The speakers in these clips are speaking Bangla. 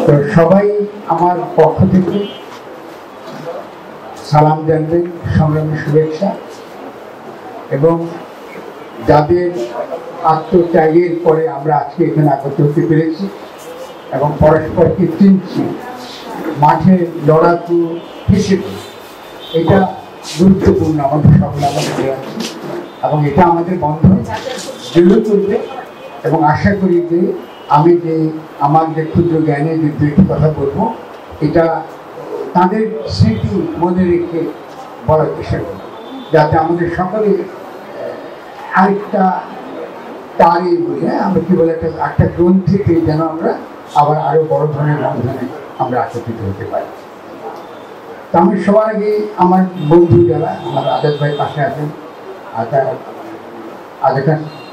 তো সবাই আমার পক্ষ থেকে সালাম জানবেন, সংগ্রামী শুভেচ্ছা। এবং যাদের আত্মত্যাগের পরে আমরা আজকে এখানে একত্র হতে পেরেছি এবং পরস্পরকে চিনছি মাঠে লড়াকু হিসেবে, এটা গুরুত্বপূর্ণ আমাদের সকলে আমাদের আছে এবং এটা আমাদের বন্ধন দৃঢ় করবে। এবং আশা করি যে আমি যে আমার যে ক্ষুদ্র জ্ঞানে যে দুইটি কথা বলবো, এটা তাদের স্মৃতি মনে রেখে বলার চেষ্টা করব, যাতে আমাদের সকলে আরেকটা তারে বলি, আমরা কি বলে একটা গ্রন্থিতে যেন আমরা আবার আরো বড় ধরনের বন্ধনে আমরা একত্রিত হতে পারি। তো আমি সবার আগে আমার বন্ধু যারা আমার আজাদ ভাই পাশে আছেন,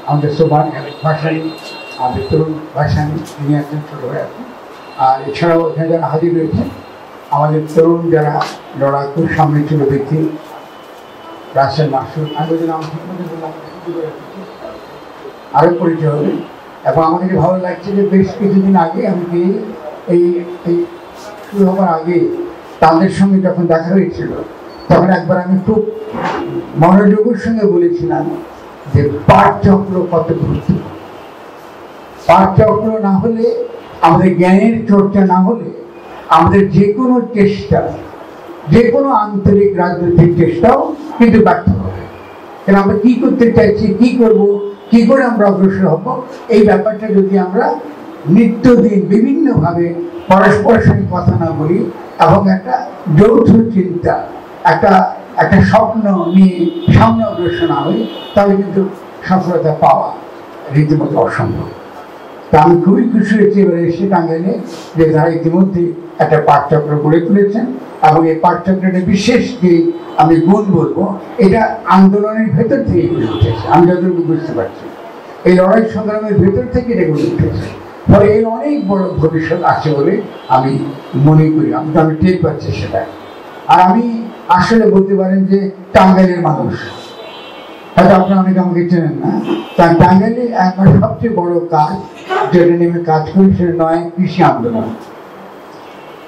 আমাদের সোবান ভাসানী, আমাদের তরুণ ভাসানী, তিনি আছেন, ছোট ভাই আছেন। আর এছাড়াও এখানে যারা হাজির রয়েছেন আমাদের তরুণ যারা লড়াকু সামনে ছিল ব্যক্তি, রাসেল মাসুদ, আরো পরিচয় হবে। এবং আমাকে ভালো লাগছে যে বেশ কিছুদিন আগে আমি এই শুরু হওয়ার আগে তাদের সঙ্গে যখন দেখা হয়েছিল, তখন একবার আমি খুব মনোযোগের সঙ্গে বলেছিলাম যে পাঠচক্র কত গুরুত্বপূর্ণ। পাঠচক্র না হলে, আমাদের জ্ঞানের চর্চা না হলে, আমাদের যে কোনো চেষ্টা, যে কোনো আন্তরিক রাজনৈতিক চেষ্টাও কিন্তু ব্যর্থ হবে। কারণ আমরা কি করতে চাইছি, কি করব, কি করে আমরা অগ্রসর হব, এই ব্যাপারটা যদি আমরা নিত্যদিন বিভিন্নভাবে পরস্পরের সঙ্গে কথা না বলি এবং একটা যৌথ চিন্তা, একটা স্বপ্ন নিয়ে সামনে অগ্রসর না হই, তাহলে কিন্তু সফলতা পাওয়া রীতিমতো অসম্ভব। তা আমি খুবই খুশি হয়েছি এবারে এসে টাঙ্গাইলে যে তারা ইতিমধ্যে একটা পাঠচক্র গড়ে তুলেছেন এবং এই পাঠচক্রটা বিশেষ যে আমি গুণ বলবো, এটা আন্দোলনের ভেতর থেকে গড়ে উঠেছে। আমি যতটুকু বুঝতে পারছি এই লড়াই সংগ্রামের ভেতর থেকে এটা গড়ে উঠেছে, ফলে এর অনেক বড় ভবিষ্যৎ আছে বলে আমি মনে করি। আমি টের পাচ্ছি সেটা। আর আমি আসলে বলতে পারেন যে টাঙ্গাইলের মানুষ, হয়তো আপনারা অনেকে আমাকে চেনেন না, তার টাঙ্গাইলে একবার সবচেয়ে বড় কাজ যেটা নিয়ে আমি কাজ করি সেটা নয় কৃষি আন্দোলন।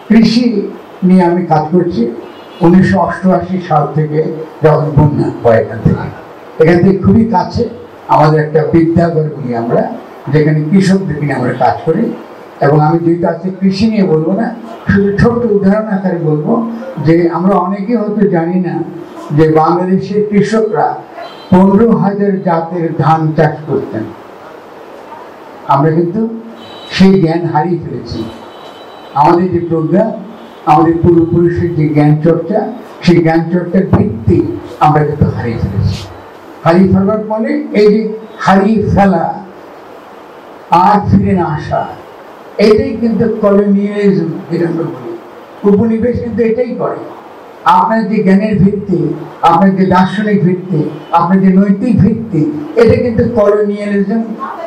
কৃষি নিয়ে আমি কাজ করছি 1988 সাল থেকে, যখন বন্যা হয় এখান থেকে খুবই কাছে আমাদের একটা বিদ্যাঘর বলি আমরা, যেখানে কৃষকদের নিয়ে আমরা কাজ করি। এবং আমি যেহেতু আজকে কৃষি নিয়ে বলবো না, শুধু ছোট্ট উদাহরণ আকারে বলবো যে আমরা অনেকে হয়তো জানি না যে বাংলাদেশের কৃষকরা 15,000 জাতের ধান চাষ করতেন। আমরা কিন্তু সেই জ্ঞান হারিয়ে ফেলেছি। আমাদের যে প্রজ্ঞা, আমাদের পূর্বপুরুষের যে জ্ঞান চর্চা, সেই জ্ঞান চর্চার ভিত্তি আমরা কিন্তু হারিয়ে ফেলেছি। হারিয়ে ফেলার ফলে এই যে হারিয়ে ফেলা আর ফিরে না আসা, এটাই কিন্তু কলোনিয়ালিজম যেটা আমরা বলি। উপনিবেশ কিন্তু এটাই করে। আপনার যে জ্ঞানের ভিত্তি, আপনার যে দার্শনিক ভিত্তি, আপনার যে নৈতিক ভিত্তি, এটা কিন্তু কলোনিয়ালিজম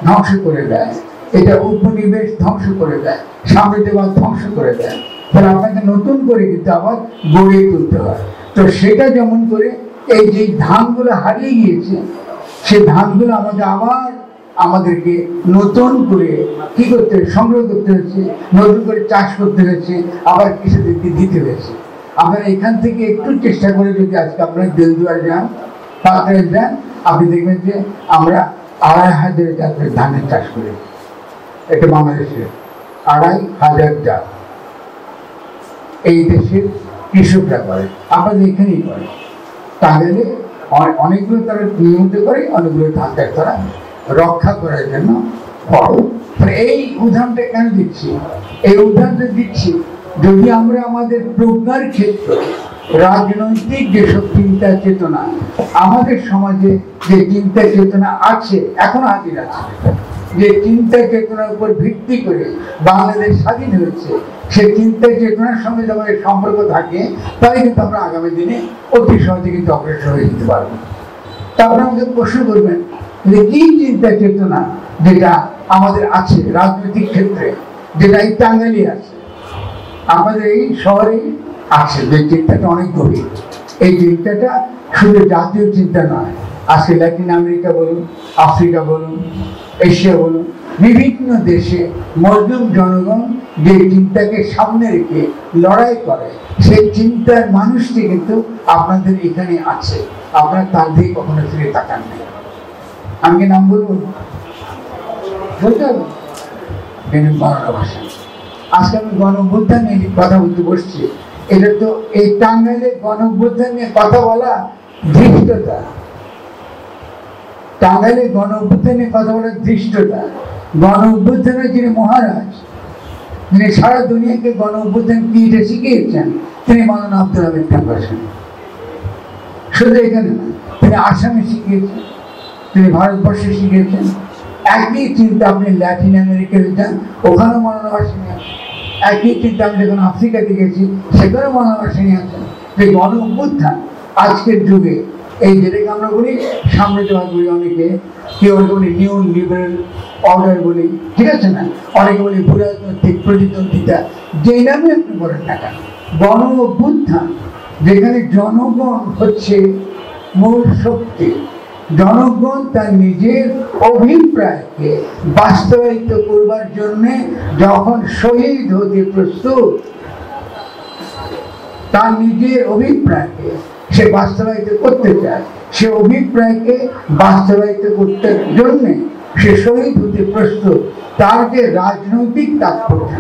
ধ্বংস করে দেয়, এটা উপনিবেশ ধ্বংস করে দেয়, সাম্রাজ্যবাদ ধ্বংস করে দেয়। তাহলে আপনাকে নতুন করে কিন্তু আবার গড়ে তুলতে হয়। তো সেটা যেমন করে এই যে ধানগুলো হারিয়ে গিয়েছে, সেই ধানগুলো আমাদেরকে নতুন করে কি করতে, সংগ্রহ করতে হচ্ছে, নতুন করে চাষ করতে হচ্ছে, আবার কৃষকদেরকে দিতে হয়েছে। আপনারা এখান থেকে একটু চেষ্টা করে যদি আজকে আপনারা দেলদুয়ার যান, পাতায় যান, আপনি দেখবেন যে আমরা 2,500 জাতের ধানের চাষ করি। এটা বাংলাদেশের 2,500 জাত এই দেশের কৃষকরা করে, আপনাদের এখানেই করে। তাহলে অনেকগুলো তারা নিয়মিত করে, অনেকগুলো ধান চাষ তারা রক্ষা করার জন্য বড়। এই উদাহরণটা কেন দিচ্ছি? এই উদাহরণটা দিচ্ছি যদি আমরা আমাদের প্রজ্ঞার ক্ষেত্র, রাজনৈতিক যেসব চিন্তা চেতনা, আমাদের সমাজে যে চিন্তা চেতনা আছে, এখনো হাজির আছে, যে চিন্তা চেতনার উপর ভিত্তি করে বাংলাদেশ স্বাধীন হয়েছে, সে চিন্তা চেতনার সঙ্গে যখন সম্পর্ক থাকে, তাই কিন্তু আমরা আগামী দিনে অতি সহজে কিন্তু অগ্রসর হয়ে যেতে পারবো। তারপরে আমাকে প্রশ্ন করবেন যে কি চিন্তা চেতনা যেটা আমাদের আছে রাজনৈতিক ক্ষেত্রে, যেটা এই টাঙ্গাইলে আছে, আমাদের এই শহরে আছে, যে চিন্তাটা অনেক গভীর। এই চিন্তাটা শুধু জাতীয় চিন্তা নয়, আজকে ল্যাটিন আমেরিকা বলুন, আফ্রিকা বলুন, এশিয়া বলুন, বিভিন্ন দেশে মজলুম জনগণ যে চিন্তাকে সামনে রেখে লড়াই করে, সেই চিন্তার মানুষটি কিন্তু আপনাদের এখানে আছে। আপনারা তার দিকে কখনো ফিরে তাকান নেই। আমি কি নাম বলবো? বলতে হবে বাংলা ভাষা। আজকে আমি গণ অভ্যুত্থান নিয়ে কথা বলতে বসছি। এটা তো এই টাঙ্গাইলের গণ অভ্যুত্থান নিয়ে কথা বলা ধৃষ্টতা। টাঙ্গাইলের গণ অভ্যুত্থান নিয়ে কথা বলার ধৃষ্টতা। গণ অভ্যুত্থানের যিনি মহারাজ, যিনি সারা দুনিয়াকে গণ অভ্যুত্থান কি এটা শিখিয়েছেন, তিনি মাওলানা আব্দুল হামিদ খান ভাসানী। শুধু এখানে না, তিনি আসামে শিখিয়েছেন, তিনি ভারতবর্ষে শিখিয়েছেন। একই চিন্তা আপনি ল্যাটিন আমেরিকায় যান, ওখানেও মাওলানা ভাসানী আছেন। একই চিন্তা আমি যখন আফ্রিকাতে গেছি, সেখানেও মাওলানা ভাসানী আছেন। যে গণ অভ্যুত্থান আজকের যুগে, এই যেটাকে আমরা বলি সাম্রাজ্যবাদ বলি, অনেকে কেউ বলি নিউ লিবারেল অর্ডার বলি, ঠিক আছে না, অনেকে বলি ভূরাজনৈতিক প্রতিদ্বন্দ্বিতা, যেই নামে আপনি বলেন না কেন, গণ অভ্যুত্থান যেখানে জনগণ হচ্ছে মূল শক্তি, জনগণ তার নিজের অভিপ্রায়কে বাস্তবায়িত করবার জন্য যখন শহীদ হতে প্রস্তুত, তার নিজের অভিপ্রায়কে সে বাস্তবায়িত করতে চায়, সে অভিপ্রায়কে বাস্তবায়িত করতে জন্য সে শহীদ হতে প্রস্তুত, তার যে রাজনৈতিক তাৎপর্য,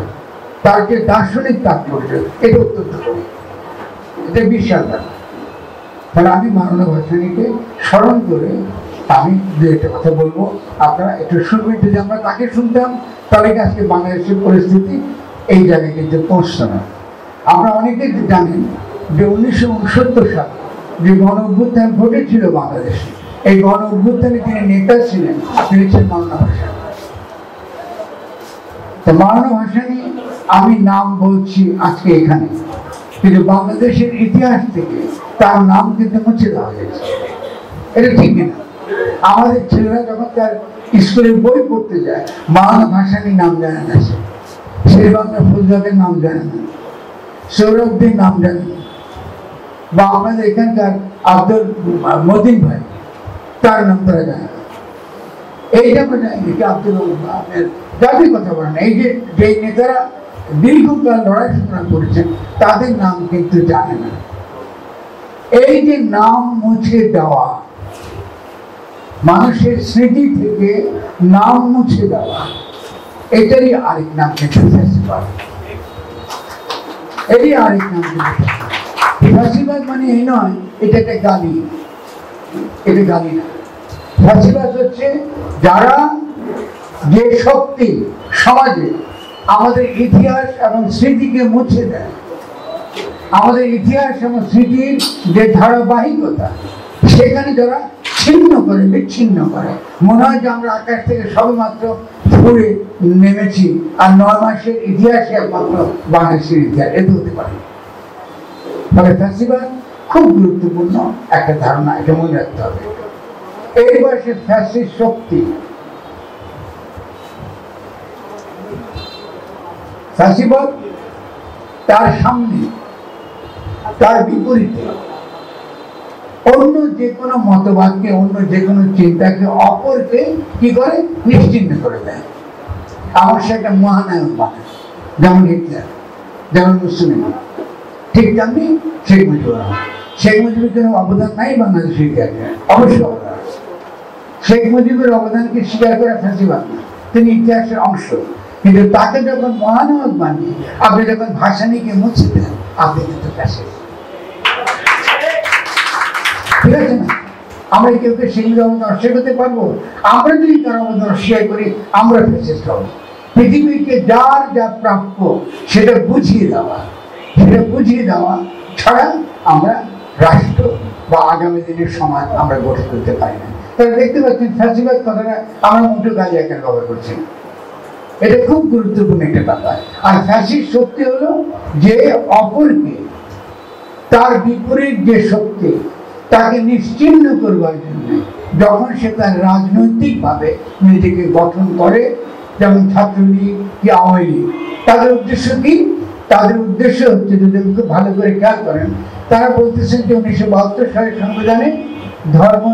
তার যে দার্শনিক তাৎপর্য, এটা অত্যন্ত করি, এটা বিশাল ব্যাপার। তাহলে আমি মাওলানা ভাসানীকে স্মরণ করে আমি দু একটা কথা বলবো, আপনারা একটু শুনবেন। যদি আমরা তাকে শুনতাম তাহলে আজকে বাংলাদেশের পরিস্থিতি এই জায়গায় কিন্তু পৌঁছতো না। আমরা অনেকে জানেন যে 1969 সালে যে গণ অভ্যুত্থান ঘটেছিল বাংলাদেশে, এই গণ অভ্যুত্থানে যিনি নেতা ছিলেন, তিনি ছিলেন মাওলানা ভাসানী। তো মাওলানা ভাসানী আমি নাম বলছি আজকে এখানে, কিন্তু বাংলাদেশের ইতিহাস থেকে তার নাম কিন্তু মুছে দেওয়া হয়েছে। এটা ঠিক না। আমাদের ছেলেরা যখন তার স্কুলের বই পড়তে যায়, মাওলানা ভাসানীর নাম জানে না, সে শেরবাংলা ফৌজদাদের নাম জানে না, সৌরভদের নাম জানে না, বা আমাদের এখানকার আব্দুল মতিন ভাই, তার নাম তারা জানে না। এইটা আমরা জানি যে আব্দুল আপনার যাদের কথা বলেন, এই যে যেই নেতারা দীর্ঘকাল লড়াই সংগ্রাম করেছেন, তাদের নাম কিন্তু জানে না। এই যে নাম মুছে দেওয়া, মানুষের স্মৃতি থেকে নাম মুছে দেওয়া, এটারই আরেক নাম কিন্তু ফ্যাসিবাদ। এরই আরেক নাম কিন্তু ফ্যাসিবাদ। মানে এই নয় এটা একটা গালি, এটা গালি না। ফ্যাসিবাদ হচ্ছে যারা যে শক্তি সমাজে আমাদের ইতিহাস এবং স্মৃতিকে মুছে দেয়, আমাদের ইতিহাস এবং স্মৃতির যে ধারাবাহিকতা, সেখানে যারা ছিন্ন করে, বিচ্ছিন্ন করে, মনে হয় যে আমরা আকাশ থেকে সবেমাত্র ঘুরে নেমেছি আর 9 মাসের ইতিহাসে একমাত্র বাংলাদেশের ইতিহাস, এতে হতে পারে। তবে ফ্যাসিবাদ খুব গুরুত্বপূর্ণ একটা ধারণা, এটা মনে রাখতে হবে। এই বয়সে ফ্যাসিস্ট শক্তি, ফ্যাসিবাদ তার সামনে, তার বিপরীতে অন্য যে কোনো মতবাদকে, অন্য যে কোনো চিন্তাকে, অপরকে কি করে নিশ্চিহ্ন করে দেয়। আমার সে একটা মহানায়ক বানায়, যেমন হিটলার, যেমন মুসলিম, ঠিক তেমনি শেখ মুজিবুর রহমান। শেখ মুজিবের কোনো অবদান নাই বাংলাদেশের ইতিহাসে, অবশ্যই অবদান। শেখ মুজিবের অবদানকে স্বীকার করে ফ্যাসিবাদ না, তিনি ইতিহাসের অংশ। কিন্তু তাকে যখন মহানায়ক বানিয়ে আপনি যখন ভাসানীকে মুছে দেন, আপনি কিন্তু ফ্যাসিস্ট। ঠিক আছে না? আমরা কেউ কে সেগুলো অবদান অস্বীকার করতে পারবো? আমরা যদি তার অবদান অস্বীকার করি, আমরা ফ্যাসিস্ট হব। পৃথিবীকে যার যা প্রাপ্য সেটা বুঝিয়ে দেওয়া, সেটা বুঝিয়ে দেওয়া ছাড়া আমরা রাষ্ট্র বা আগামী দিনের সমাজ আমরা গঠন করতে পারি না। তাহলে দেখতে পাচ্ছেন ফ্যাসিবাদ কথাটা আমরা মোটো গায়ে একা ব্যবহার করছি। এটা খুব গুরুত্বপূর্ণ একটা ব্যাপার। আর ফ্যাসিস্ট শক্তি হলো যে অপরকে, তার বিপরীত যে শক্তি, তাকে নিশ্চিহ্ন করবার জন্য যখন সে তার রাজনৈতিকভাবে নিজেকে গঠন করে, যেমন ছাত্রলীগ কি আওয়ামী লীগ, তাদের উদ্দেশ্য কি? তাদের উদ্দেশ্য হচ্ছে, যদি খুব ভালো করে খেয়াল করেন, তারা বলতেছেন যে 1972 সালের সংবিধানে ধর্ম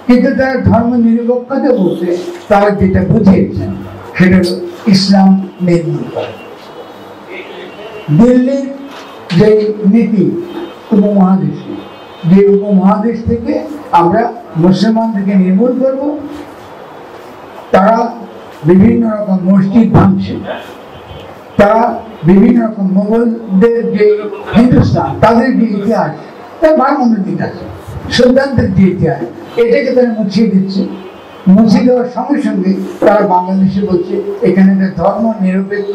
কিন্তু তারা ধর্ম নিরপেক্ষতা বলতে তারা যেটা বুঝিয়েছেন সেটা হলো ইসলাম নির্মূল করা। দিল্লির যে নীতি উপমহাদেশে, যে উপমহাদেশ থেকে আমরা মুসলমানদেরকে নির্মূল করব, তারা বিভিন্ন রকম মসজিদ ভাঙছে, তারা বিভিন্ন রকম মোগলদের যে হিন্দুস্তান তাদের যে ইতিহাস তার ভারমন্দির দিক আছে, সুলতানদের যে ইতিহাস এটাকে তারা মুছিয়ে দিচ্ছে। মুছিয়ে দেওয়ার সঙ্গে সঙ্গে তারা বাংলাদেশে বলছে এখানে একটা ধর্ম নিরপেক্ষ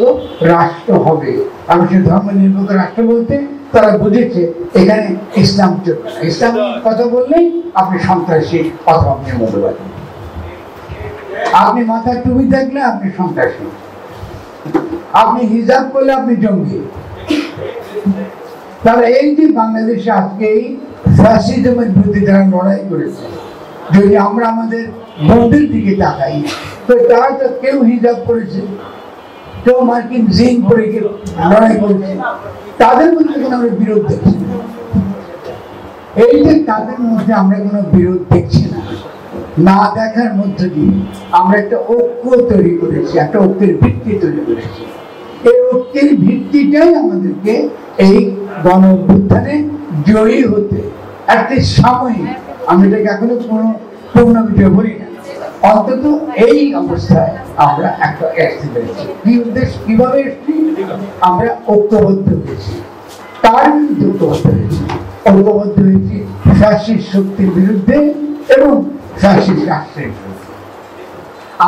রাষ্ট্র হবে। আর সে ধর্ম নিরপেক্ষ রাষ্ট্র বলতে তারা বুঝেছে এখানে ইসলাম চলবে না। ইসলাম কথা বললেই আপনি সন্ত্রাসী অথবা আপনি মৌলবাদী, আপনি মাথায় টুপি থাকলে আপনি সন্ত্রাসী, আপনি হিজাব করলে আপনি জঙ্গি। তাহলে এই যে বাংলাদেশে আজকে এই ফ্যাসিজমের বিরুদ্ধে যারা লড়াই করেছে, যদি আমরা আমাদের বন্ধুর দিকে তাকাই তো তারা তো কেউ হিজাব করেছে, কেউ মার্কিন জিন পরে লড়াই করেছে, তাদের মধ্যে কোনো আমরা বিরোধ দেখছি না। এই যে তাদের মধ্যে আমরা কোনো বিরোধ দেখছি না, না দেখার মধ্য দিয়ে আমরা একটা ঐক্য তৈরি করেছি, একটা ঐক্যের ভিত্তি তৈরি করেছি। এই ঐক্যের ভিত্তিটাই আমাদেরকে এই গণ অভ্যুত্থানে জয়ী হতে একটা সাময়িক, আমি এটাকে এখনো কোনো পূর্ণ ভিডিও বলি না, অন্তত এই অবস্থায় আমরা একটা আসতে পেরেছি। কি উদ্দেশ্য, কিভাবে এসছি? আমরা ঐক্যবদ্ধ হয়েছি, তার বিরুদ্ধে ঐক্যবদ্ধ হয়েছি, ঐক্যবদ্ধ হয়েছি ফ্যাসিস্ট শক্তির বিরুদ্ধে এবং ফ্যাসিস্ট রাষ্ট্রের বিরুদ্ধে।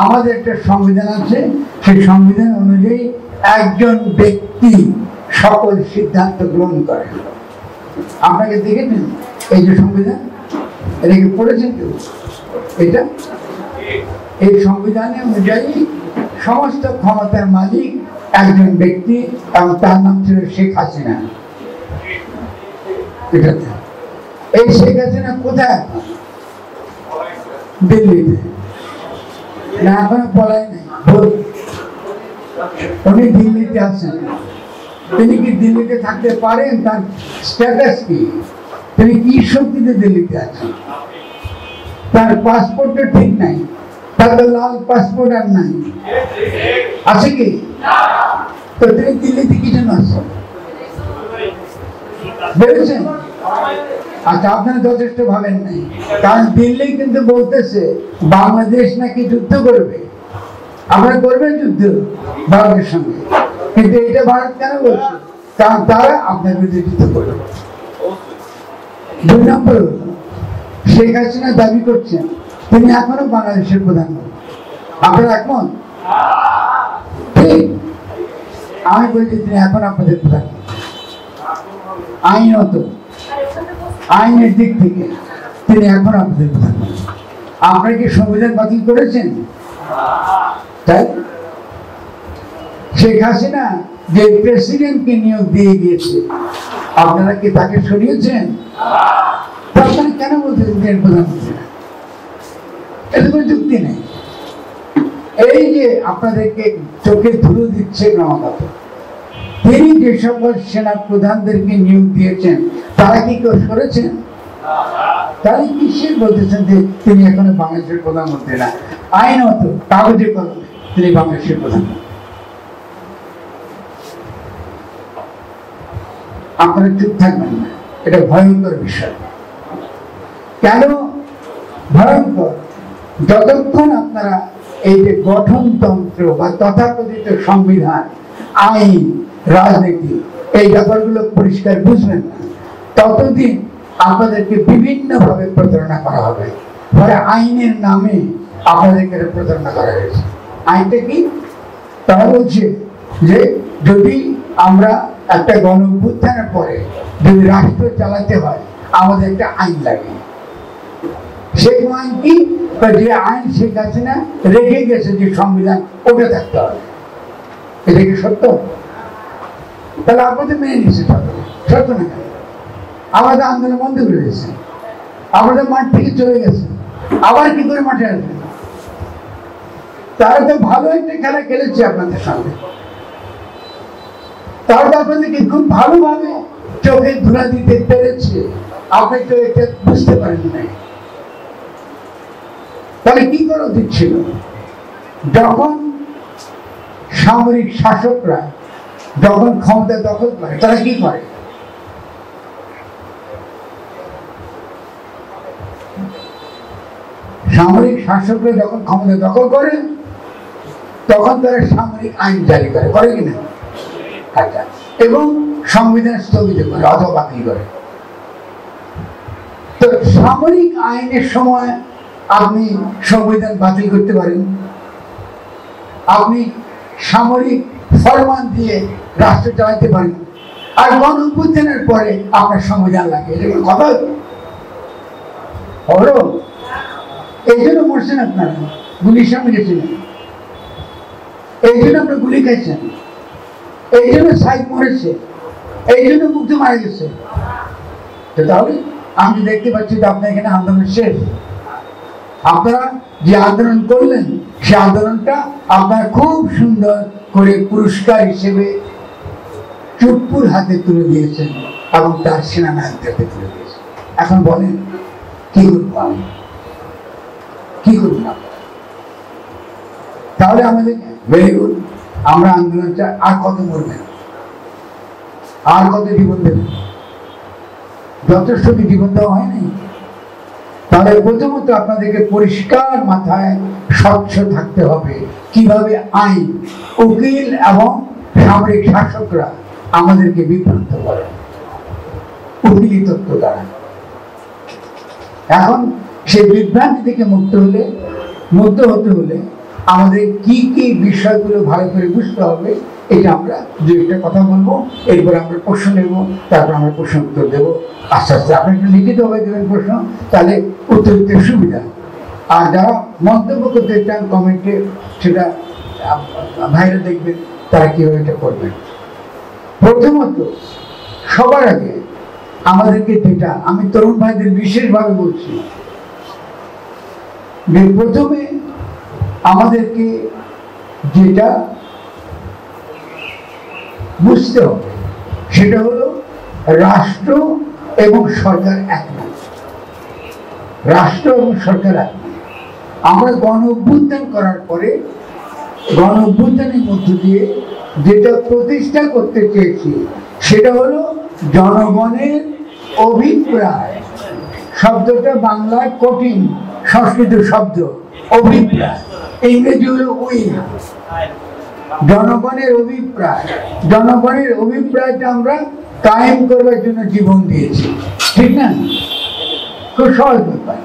আমাদের একটা সংবিধান আছে, সেই সংবিধান অনুযায়ী একজন ব্যক্তি সকল সিদ্ধান্ত গ্রহণ করে। আপনাকে দেখেছেন এই যে সংবিধান, এটাকে পড়েছেন কেউ? এটা এই সংবিধানে অনুযায়ী সমস্ত ক্ষমতার মালিক একজন ব্যক্তি এবং তার নাম ছিল শেখ হাসিনা। এই শেখ হাসিনা কোথায়? দিল্লিতে। না, এখনো পলাই নেই, উনি দিল্লিতে আছেন। তিনি কি দিল্লিতে থাকতে পারেন? তার স্ট্যাটাস কি? তিনি কি শক্তিতে দিল্লিতে আছেন? তার পাসপোর্টটা ঠিক নাই, তার তো লাল পাসপোর্ট আর নাই, আছে কি? তো তিনি দিল্লিতে কি জন্য আসছেন? ভেবেছেন? আচ্ছা, আপনারা যথেষ্ট ভাবেন নাই, কারণ দিল্লি কিন্তু বলতেছে বাংলাদেশ নাকি যুদ্ধ করবে। আপনারা করবেন যুদ্ধ ভারতের সঙ্গে, কিন্তু এটা ভারত কেন বলছে? কারণ তারা আপনার বিরুদ্ধে যুদ্ধ করবে। 2 নম্বর হল শেখ হাসিনা দাবি করছেন তিনি এখনো বাংলাদেশের প্রধানমন্ত্রী। আপনারা একমত? ঠিক, আমি বলছি তিনি এখন আপনাদের প্রধানমন্ত্রী। আইনত, আইনের দিক থেকে তিনি এখন আপনাদের প্রধানমন্ত্রী। আপনারা কি সংবিধান বাতিল করেছেন? তাই শেখ হাসিনা যে প্রেসিডেন্টকে নিয়োগ দিয়ে গিয়েছে, আপনারা কি তাকে সরিয়েছেন? আপনারা কেন বলতেছেন তিনি প্রধানমন্ত্রী না? এতে কোনো যুক্তি নেই। এই যে আপনাদেরকে চোখে ধুলো দিচ্ছে ক্রমাগত, তিনি যে সকল সেনা প্রধানদেরকে নিয়োগ দিয়েছেন তারা কি কেউ সরেছেন? তারা কিসের বলতেছেন যে তিনি এখনো বাংলাদেশের প্রধানমন্ত্রী না? আইনত কাগজে কলমে তিনি বাংলাদেশের প্রধানমন্ত্রী। আপনারা চুপ থাকবেন না, এটা ভয়ঙ্কর বিষয়। কেন ভয়ঙ্কর? যতক্ষণ আপনারা এই যে গঠনতন্ত্র বা তথাকথিত সংবিধান, আইন, রাজনীতি এই ব্যাপারগুলো পরিষ্কার বুঝবেন না, ততদিন আপনাদেরকে বিভিন্নভাবে প্রতারণা করা হবে। ফলে আইনের নামে আপনাদেরকে প্রতারণা করা হয়েছে। আইনটা কি? তারা বলছে যে যদি আমরা একটা গণ অভ্যুত্থানের পরে যদি রাষ্ট্র চালাতে হয় আমাদের একটা আইন লাগে। সেই আইন কি? যে আইন শেখ হাসিনা রেখে গেছে যে সংবিধান, ওটা থাকতে হবে। এটা কি সত্য? তাহলে আপনাদের মেনে নিচ্ছে সত্য না? আমাদের আন্দোলন বন্ধ করে দিয়েছে, আমাদের মাঠ থেকে চলে গেছে, আবার কি করে মাঠে আসবে? তারা তো ভালো একটা খেলা খেলেছে আপনাদের সামনে, তারা তো আপনাদেরকে খুব ভালোভাবে চোখে ধুলা দিতে পেরেছে, আপনি তো এটা বুঝতে পারেন নাই। তাহলে কি করা উচিত ছিল? যখন সামরিক শাসকরা যখন ক্ষমতা দখল করে তারা কি করে? সামরিক শাসকরা যখন ক্ষমতা দখল করে তখন তারা সামরিক আইন জারি করে কিনা? আচ্ছা, এবং সংবিধান স্থগিত করে অথবা বাতিল করে। তো সামরিক আইনের সময় আপনি সংবিধান বাতিল করতে পারেন, আপনি সামরিক ফরমান দিয়ে রাষ্ট্র চালাতে পারেন, আর গণঅভ্যুত্থানের পরে আপনার সংবিধান লাগে। এটা কোনো কথা হলো? এই জন্য মরছেন আপনারা, গুলির সামনে গেছিলেন, এই জন্য আপনার গুলি খাইছেন, এই জন্য সাইদ মরেছে, এই জন্য মুগ্ধ মারা গেছে। তো তাহলে আমি দেখতে পাচ্ছি যে আপনার এখানে আন্দোলন শেষ। আপনারা যে আন্দোলন করলেন সে আন্দোলনটা আপনারা খুব সুন্দর করে পুরস্কার হিসেবে চুপ্পুর হাতে তুলে দিয়েছেন এবং তার সেনানায়কদের হাতে তুলে দিয়েছেন। এখন বলেন কি করবো আমি, কি করবো না? তাহলে আমাদের ভেরি গুড, আমরা আন্দোলনটা আর কত মরবেন, আর কত জীবন দেবেন? যথেষ্ট কি জীবন দেওয়া হয় নাই? তাহলে প্রথমত আপনাদেরকে পরিষ্কার মাথায় স্বচ্ছ থাকতে হবে কিভাবে আইন, উকিল এবং সামরিক শাসকরা আমাদেরকে বিভ্রান্ত করে উকিলি তত্ত্ব দ্বারা। এখন সেই বিভ্রান্তি থেকে মুক্ত হতে হলে আমাদের কি কি বিষয়গুলো ভালো করে বুঝতে হবে, এটা আমরা দু একটা কথা বলবো, এরপর আমরা প্রশ্ন নেব, তারপর আমরা প্রশ্ন উত্তর দেবো। আস্তে আস্তে আপনি একটু লিখিতভাবে দেবেন প্রশ্ন, তাহলে উত্তর দিতে সুবিধা। আর যারা মন্তব্য করতে চান কমেন্টে, সেটা ভাইরা দেখবেন তারা কীভাবে এটা করবেন। প্রথমত সবার আগে আমাদেরকে যেটা আমি তরুণ ভাইদের বিশেষভাবে বলছি, যে প্রথমে আমাদেরকে যেটা বুঝতে হবে সেটা হলো রাষ্ট্র এবং সরকার এক নয়। রাষ্ট্র এবং সরকার এক নয়। আমরা গণ অভ্যুত্থান করার পরে গণ অভ্যুত্থানের মধ্য দিয়ে যেটা প্রতিষ্ঠা করতে চেয়েছি সেটা হলো জনগণের অভিপ্রায়। শব্দটা বাংলায় কঠিন, সংস্কৃত শব্দ অভিপ্রায়, ইংরেজি হলো উইল। জনগণের অভিপ্রায়, জনগণের অভিপ্রায়টা আমরা কায়েম করবার জন্য জীবন দিয়েছি, ঠিক না? খুব সহজ ব্যাপার।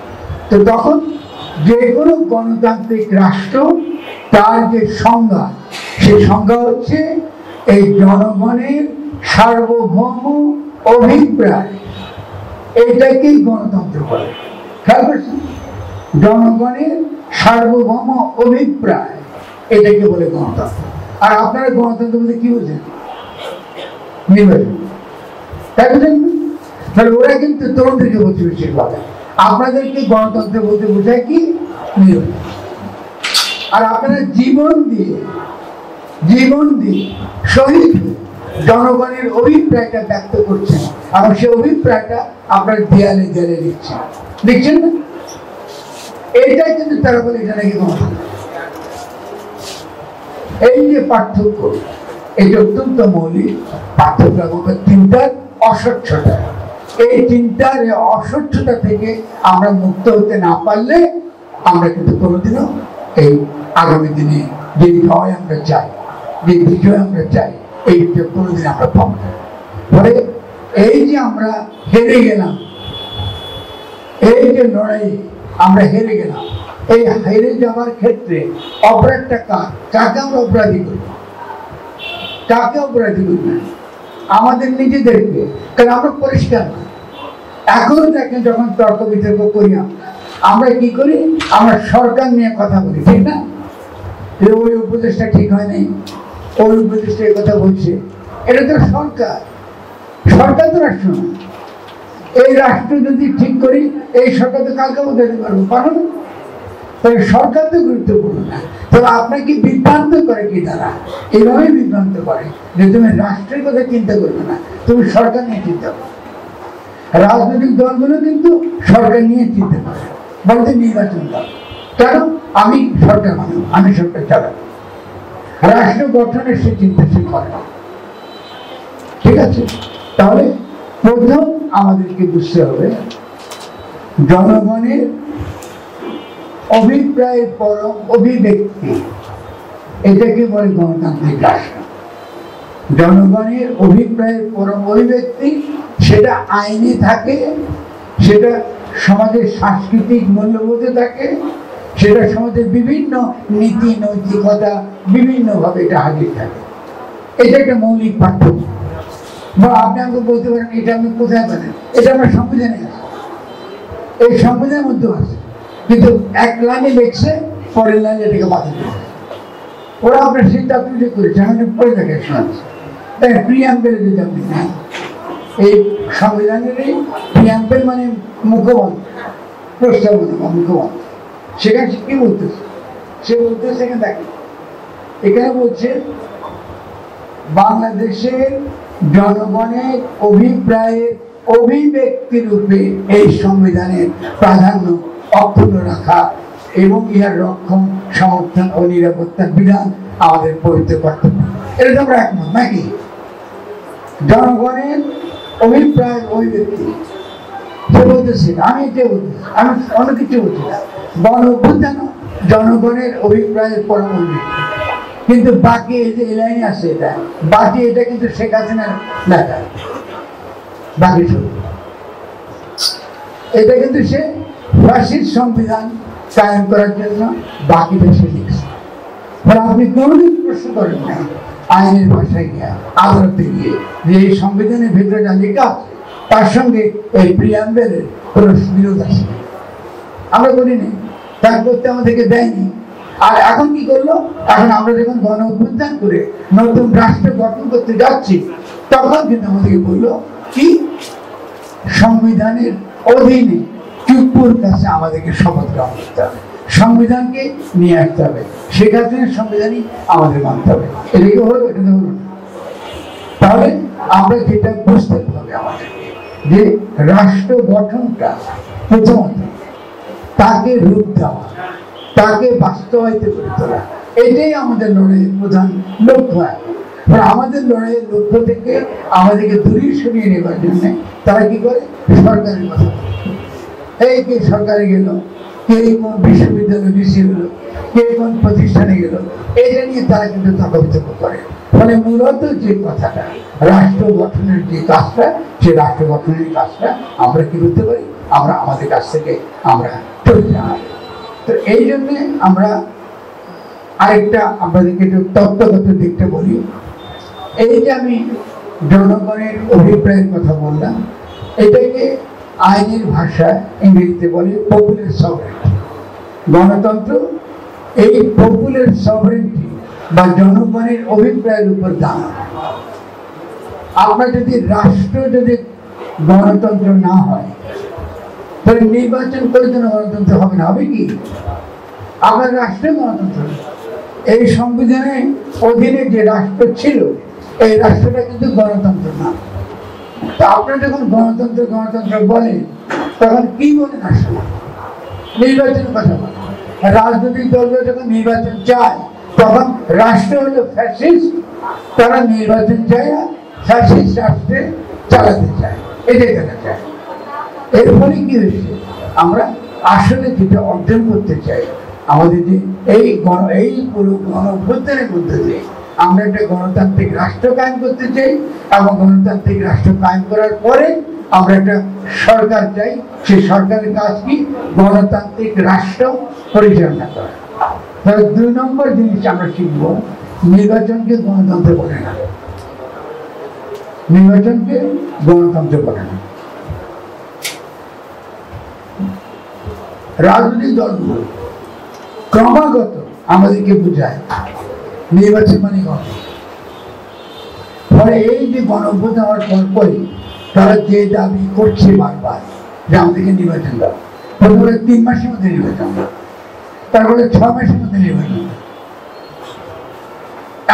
তো তখন যে কোনো গণতান্ত্রিক রাষ্ট্র তার যে সংজ্ঞা, সেই সংজ্ঞা হচ্ছে এই জনগণের সার্বভৌম অভিপ্রায়। এটাকেই গণতন্ত্র বলে। খেয়াল করছেন? জনগণের সার্বভৌম অভিপ্রায়, এটাকে বলে গণতন্ত্র। আর আপনারা গণতন্ত্র বলতে কি বুঝেন? নির্বাচন, তাই বুঝেন? তাহলে ওরা কিন্তু তরুণদেরকে বলছে বেশিরভাগ, আপনাদেরকে গণতন্ত্র বলতে বোঝায় কি? নির্বাচন। আর আপনারা জীবন দিয়ে শহীদ জনগণের অভিপ্রায়টা ব্যক্ত করছেন, এবং সে অভিপ্রায়টা আপনার দেয়ালে দেয়ালে লিখছেন না? এইটাই কিন্তু তারা বলে এটা নাকি গণতন্ত্র। এই যে পার্থক্য, এটা অত্যন্ত মৌলিক পার্থক্য এবং চিন্তার অস্বচ্ছতা। এই চিন্তার অস্বচ্ছতা থেকে আমরা মুক্ত হতে না পারলে আমরা কিন্তু কোনোদিনও এই আগামী দিনে যে জয় আমরা চাই, যে বিজয় আমরা চাই, এই বিজয় কোনোদিন আমরা পাব না। ফলে এই যে আমরা হেরে গেলাম, এই যে লড়াই আমরা হেরে গেলাম, এই হেরে যাওয়ার ক্ষেত্রে অপরাধটা কাকে আমরা অপরাধী করি? কাকে অপরাধী করি না? আমাদের নিজেদেরকে। কারণ আমরা পরিষ্কার না। এখন দেখেন যখন তর্ক বিতর্ক করি আমরা কি করি? আমরা সরকার নিয়ে কথা বলি, ঠিক না? ওই উপদেশটা ঠিক হয় নাই, ওই উপদেশটা এই কথা বলছে। এটা তো সরকার তো রাষ্ট্র না। এই রাষ্ট্র যদি ঠিক করি, এই সরকার তো কালকে বোঝাতে পারবো না। তাহলে সরকার তো গুরুত্বপূর্ণ না। তবে আপনাকে বিভ্রান্ত করে কি তারা? এইভাবে বিভ্রান্ত করে যে তুমি রাষ্ট্রের কথা চিন্তা করবে না, তুমি সরকার নিয়ে চিন্তা করবে। রাজনৈতিক দলগুলো কিন্তু সরকার নিয়ে চিন্তা করে, বলতে নির্বাচন দাও। কারণ আমি সরকার মানুষ, আমি সরকার চালাবো, রাষ্ট্র গঠনের সে চিন্তাশীল করে না। ঠিক আছে, তাহলে প্রথম আমাদেরকে বুঝতে হবে জনগণের অভিপ্রায়ের পরম অভিব্যক্তি, এটাকে বলে গণতান্ত্রিক রাষ্ট্র। জনগণের অভিপ্রায়ের পরম অভিব্যক্তি, সেটা আইনে থাকে, সেটা সমাজের সাংস্কৃতিক মূল্যবোধে থাকে, সেটা সমাজের বিভিন্ন নীতি নৈতিকতা বিভিন্নভাবে এটা হাজির থাকে। এটা একটা মৌলিক পার্থক্য। বা আপনি আমাকে বলতে পারেন এটা আপনি কোথায় পারেন, এটা আমার সংবিধানে আছে, এই সংবিধানের মধ্যে আছে, কিন্তু এক লাইনে লিখছে, পরের লাইনে এটাকে বাতিল করেছে। ওরা আপনার সিদ্ধান্ত করেছে, আমাদের পড়ে থাকে শোনাচ্ছে। তাই প্রিয়াম্বেল যদি আপনি নেন, এই সংবিধানের এই প্রিয়াম্বেল মানে মুখবন্ধ, প্রস্তাবনা বা মুখবন্ধ, সেখানে সে কি বলতেছে? সে বলতেছে এখানে দেখেন, এখানে বলছে বাংলাদেশের জনগণের অভিপ্রায়ের অভিব্যক্তি রূপে এই সংবিধানের প্রাধান্য অক্ষুণ্ণ রাখা এবং ইহার রক্ষণ, সমর্থন ও নিরাপত্তার বিধান আমাদের পবিত্র কর্তব্য। এটা তো আমরা একমত নাকি? জনগণের অভিপ্রায় অভিব্যক্তি সে বলতেছে, আমি এটা বলতেছি, আমি অন্য কিছু বলছি না। গণ অভ্যুত্থান জনগণের অভিপ্রায়ের পরম অভিব্যক্তি, কিন্তু বাকি এই যে লাইনে আছে, এটা বাকি, এটা কিন্তু শেখ হাসিনার লেখা, বাকি সব এটা কিন্তু সে ফ্যাসিস্ট সংবিধান কায়েম করার জন্য বাকিটা সে লিখছে। আপনি কোনোদিন প্রশ্ন করেন না আইনের ভাষায় গিয়ে, আদালতে গিয়ে, যে এই সংবিধানের ভেতরে যা লেখা আছে তার সঙ্গে এই প্রিয়াম্বেলের কোনো বিরোধ আছে। আমরা করিনি, তার করতে আমাদেরকে দেয়নি। আর এখন কি করলো? এখন আমরা যখন গণ অভ্যুত্থান করে নতুন রাষ্ট্র গঠন করতে যাচ্ছি, তখন কিন্তু আমাদেরকে বললো কি সংবিধানের অধীনে চুপুর কাছে আমাদেরকে শপথ গ্রহণ করতে হবে, সংবিধানকে নিয়ে আসতে হবে, শেখ হাসিনার সংবিধানই আমাদের মানতে হবে। এদিকে হলো, এটাতে হলো না। তাহলে আমরা যেটা বুঝতে হবে আমাদের, যে রাষ্ট্র গঠনটা প্রথমত তাকে রূপ দেওয়া, তাকে বাস্তবায়িত করে তোলা, এটাই আমাদের লড়াইয়ের প্রধান লক্ষ্য। আমাদের লড়াইয়ের লক্ষ্য থেকে আমাদেরকে দূরে সরিয়ে নেবার জন্য তারা কি করে? সরকারের কথা, এই কে সরকারে গেল, কে কোন বিশ্ববিদ্যালয় বেশি হলো, কে কোন প্রতিষ্ঠানে গেল, এটা নিয়ে তারা কিন্তু তর্ক-বিতর্ক করে। ফলে মূলত যে কথাটা, রাষ্ট্র গঠনের যে কাজটা, সেই রাষ্ট্র গঠনের কাজটা আমরা কি করতে পারি? আমরা আমাদের কাছ থেকে আমরা চলে যাই। তো এই জন্যে আমরা আরেকটা আপনাদেরকে একটু তত্ত্বগত দিকটা বলি। এই যে আমি জনগণের অভিপ্রায়ের কথা বললাম, এটাকে আইনের ভাষায় ইংরেজিতে বলে পপুলার সভরেন্টি। গণতন্ত্র এই পপুলার সভরেন্টি বা জনগণের অভিপ্রায়ের উপর দাঁড়ায়। আপনার যদি রাষ্ট্র যদি গণতন্ত্র না হয়, তাহলে নির্বাচন করে যেন গণতন্ত্র হবে না, হবে কি? আপনার রাষ্ট্রে গণতন্ত্র, এই সংবিধানের অধীনে যে রাষ্ট্র ছিল, এই রাষ্ট্রটা কিন্তু গণতন্ত্র না। তা আপনারা যখন গণতন্ত্র গণতন্ত্র বলেন, তখন কি বলেন? আসলে নির্বাচনের কথা বলেন। রাজনৈতিক দলগুলো যখন নির্বাচন চায়, তখন রাষ্ট্র হলো ফ্যাসিস্ট, তারা নির্বাচন চায় না, ফ্যাসিস্ট রাষ্ট্রে চালাতে চায়, এটাই দেখা চায়। এর ফলে কি হয়েছে? আমরা আসলে যেটা অর্জন করতে চাই, আমাদের যে এই পুরো গণ অভ্যুত্থানের মধ্যে দিয়ে আমরা একটা গণতান্ত্রিক রাষ্ট্র কায়েম করতে চাই, এবং গণতান্ত্রিক রাষ্ট্র কায়েম করার পরে আমরা একটা সরকার চাই। সেই সরকারের কাজ কি? গণতান্ত্রিক রাষ্ট্র পরিচালনা করা। তাহলে ২ নম্বর জিনিস আমরা শিখব, নির্বাচনকে গণতন্ত্র বলে না, নির্বাচনকে গণতন্ত্র বলে না। রাজনৈতিক দলগুলো ক্রমাগত আমাদেরকে বুঝায় নির্বাচন মানে গণতন্ত্র। ফলে এই যে গণঅভ্যুত্থান হওয়ার পরপরই তারা যে দাবি করছে বারবার যে আমাদেরকে নির্বাচন দাও, প্রথমে ৩ মাসের মধ্যে নির্বাচন দাও, তারপরে ৬ মাসের মধ্যে নির্বাচন দাও।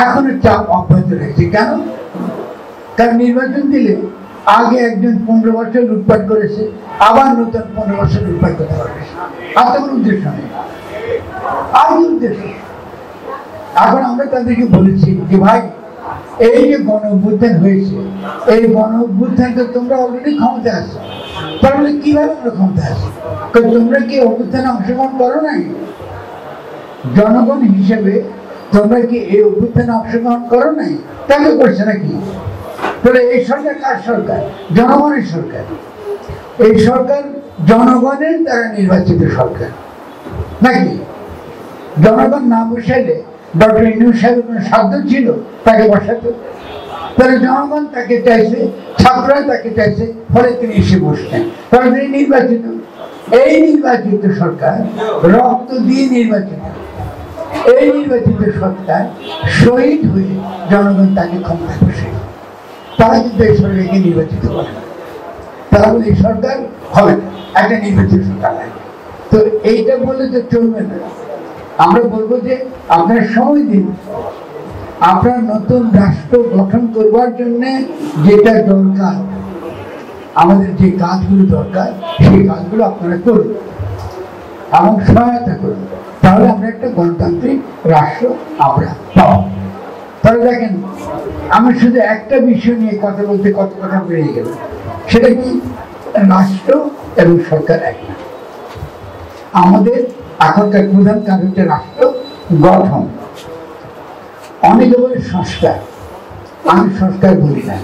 এখনো চাপ অব্যাহত রয়েছে। কেন? কারণ নির্বাচন দিলে আগে একজন ১৫ বছর লুটপাট করেছে, আবার নতুন ১৫ বছর লুটপাট করতে পারবে, আর তো কোনো উদ্দেশ্য নেই। আর কি উদ্দেশ্য? এখন আমরা তাদেরকে বলেছি যে ভাই, এই যে গণ অভ্যুত্থান হয়েছে, এই গণ অভ্যুত্থানকে তোমরা অলরেডি ক্ষমতা আসছো, তাহলে কিভাবে আমরা ক্ষমতা আসছি? তোমরা কি অভ্যুত্থানে অংশগ্রহণ করো নাই? জনগণ হিসেবে তোমরা কি এই অভ্যুত্থানে অংশগ্রহণ করো নাই? তাহলে করছে নাকি? তাহলে এই সরকার কার সরকার? জনগণের সরকার। এই সরকার জনগণের দ্বারা নির্বাচিত সরকার নাকি? জনগণ না বসাইলে ডক্টর ইউনূস সাহেবের কোনো সাধ্য ছিল তাকে বসাতে? তাহলে জনগণ তাকে চাইছে, ছাত্ররা তাকে চাইছে, ফলে তিনি এসে বসলেন, তাহলে তিনি নির্বাচিত। এই নির্বাচিত সরকার রক্ত দিয়ে নির্বাচিত, এই নির্বাচিত সরকার শহীদ হয়ে জনগণ তাকে ক্ষমতা বসে, তারা কিন্তু এই সরকারকে নির্বাচিত করে না। তারা বলে এই সরকার হবে না, একটা নির্বাচিত সরকার লাগবে। তো এইটা বললে তো চলবে না। আমরা বলবো যে আপনার সময় দিন, আপনার নতুন রাষ্ট্র গঠন করবার জন্য যেটা দরকার, আমাদের যে কাজগুলো দরকার সেই কাজগুলো আপনারা করুন এবং সহায়তা করুন, তাহলে আমরা একটা গণতান্ত্রিক রাষ্ট্র আমরা পাবো। তাহলে দেখেন, আমি শুধু একটা বিষয় নিয়ে কথা বলতে কত কথা বেরিয়ে গেল, সেটা কি রাষ্ট্র এবং সরকার এক না। আমাদের এখনকার প্রধান কাজ হচ্ছে রাষ্ট্র গঠন। অনেকে বলে সংস্কার, আমি সংস্কার বলি না।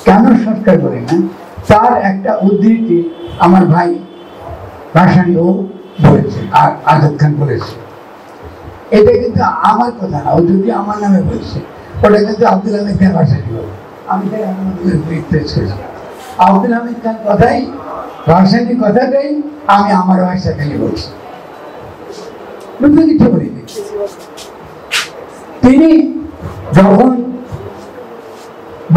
কেন সংস্কার বলি না? তার একটা উদ্ধৃতি আমার ভাই ভাসানী ও বলেছে, আর আজাদ খান বলেছে। এটা কিন্তু আমার কথা না, ও যদি আমার নামে বলছে, ওটা কিন্তু আব্দুল হামিদ খান ভাসানী বলে। আমি তাই আব্দুল হামিদ খান কথাই, ভাসানী কথাটাই আমি আমার ভাষা খালি বলছি, কিছু বলিনি। তিনি যখন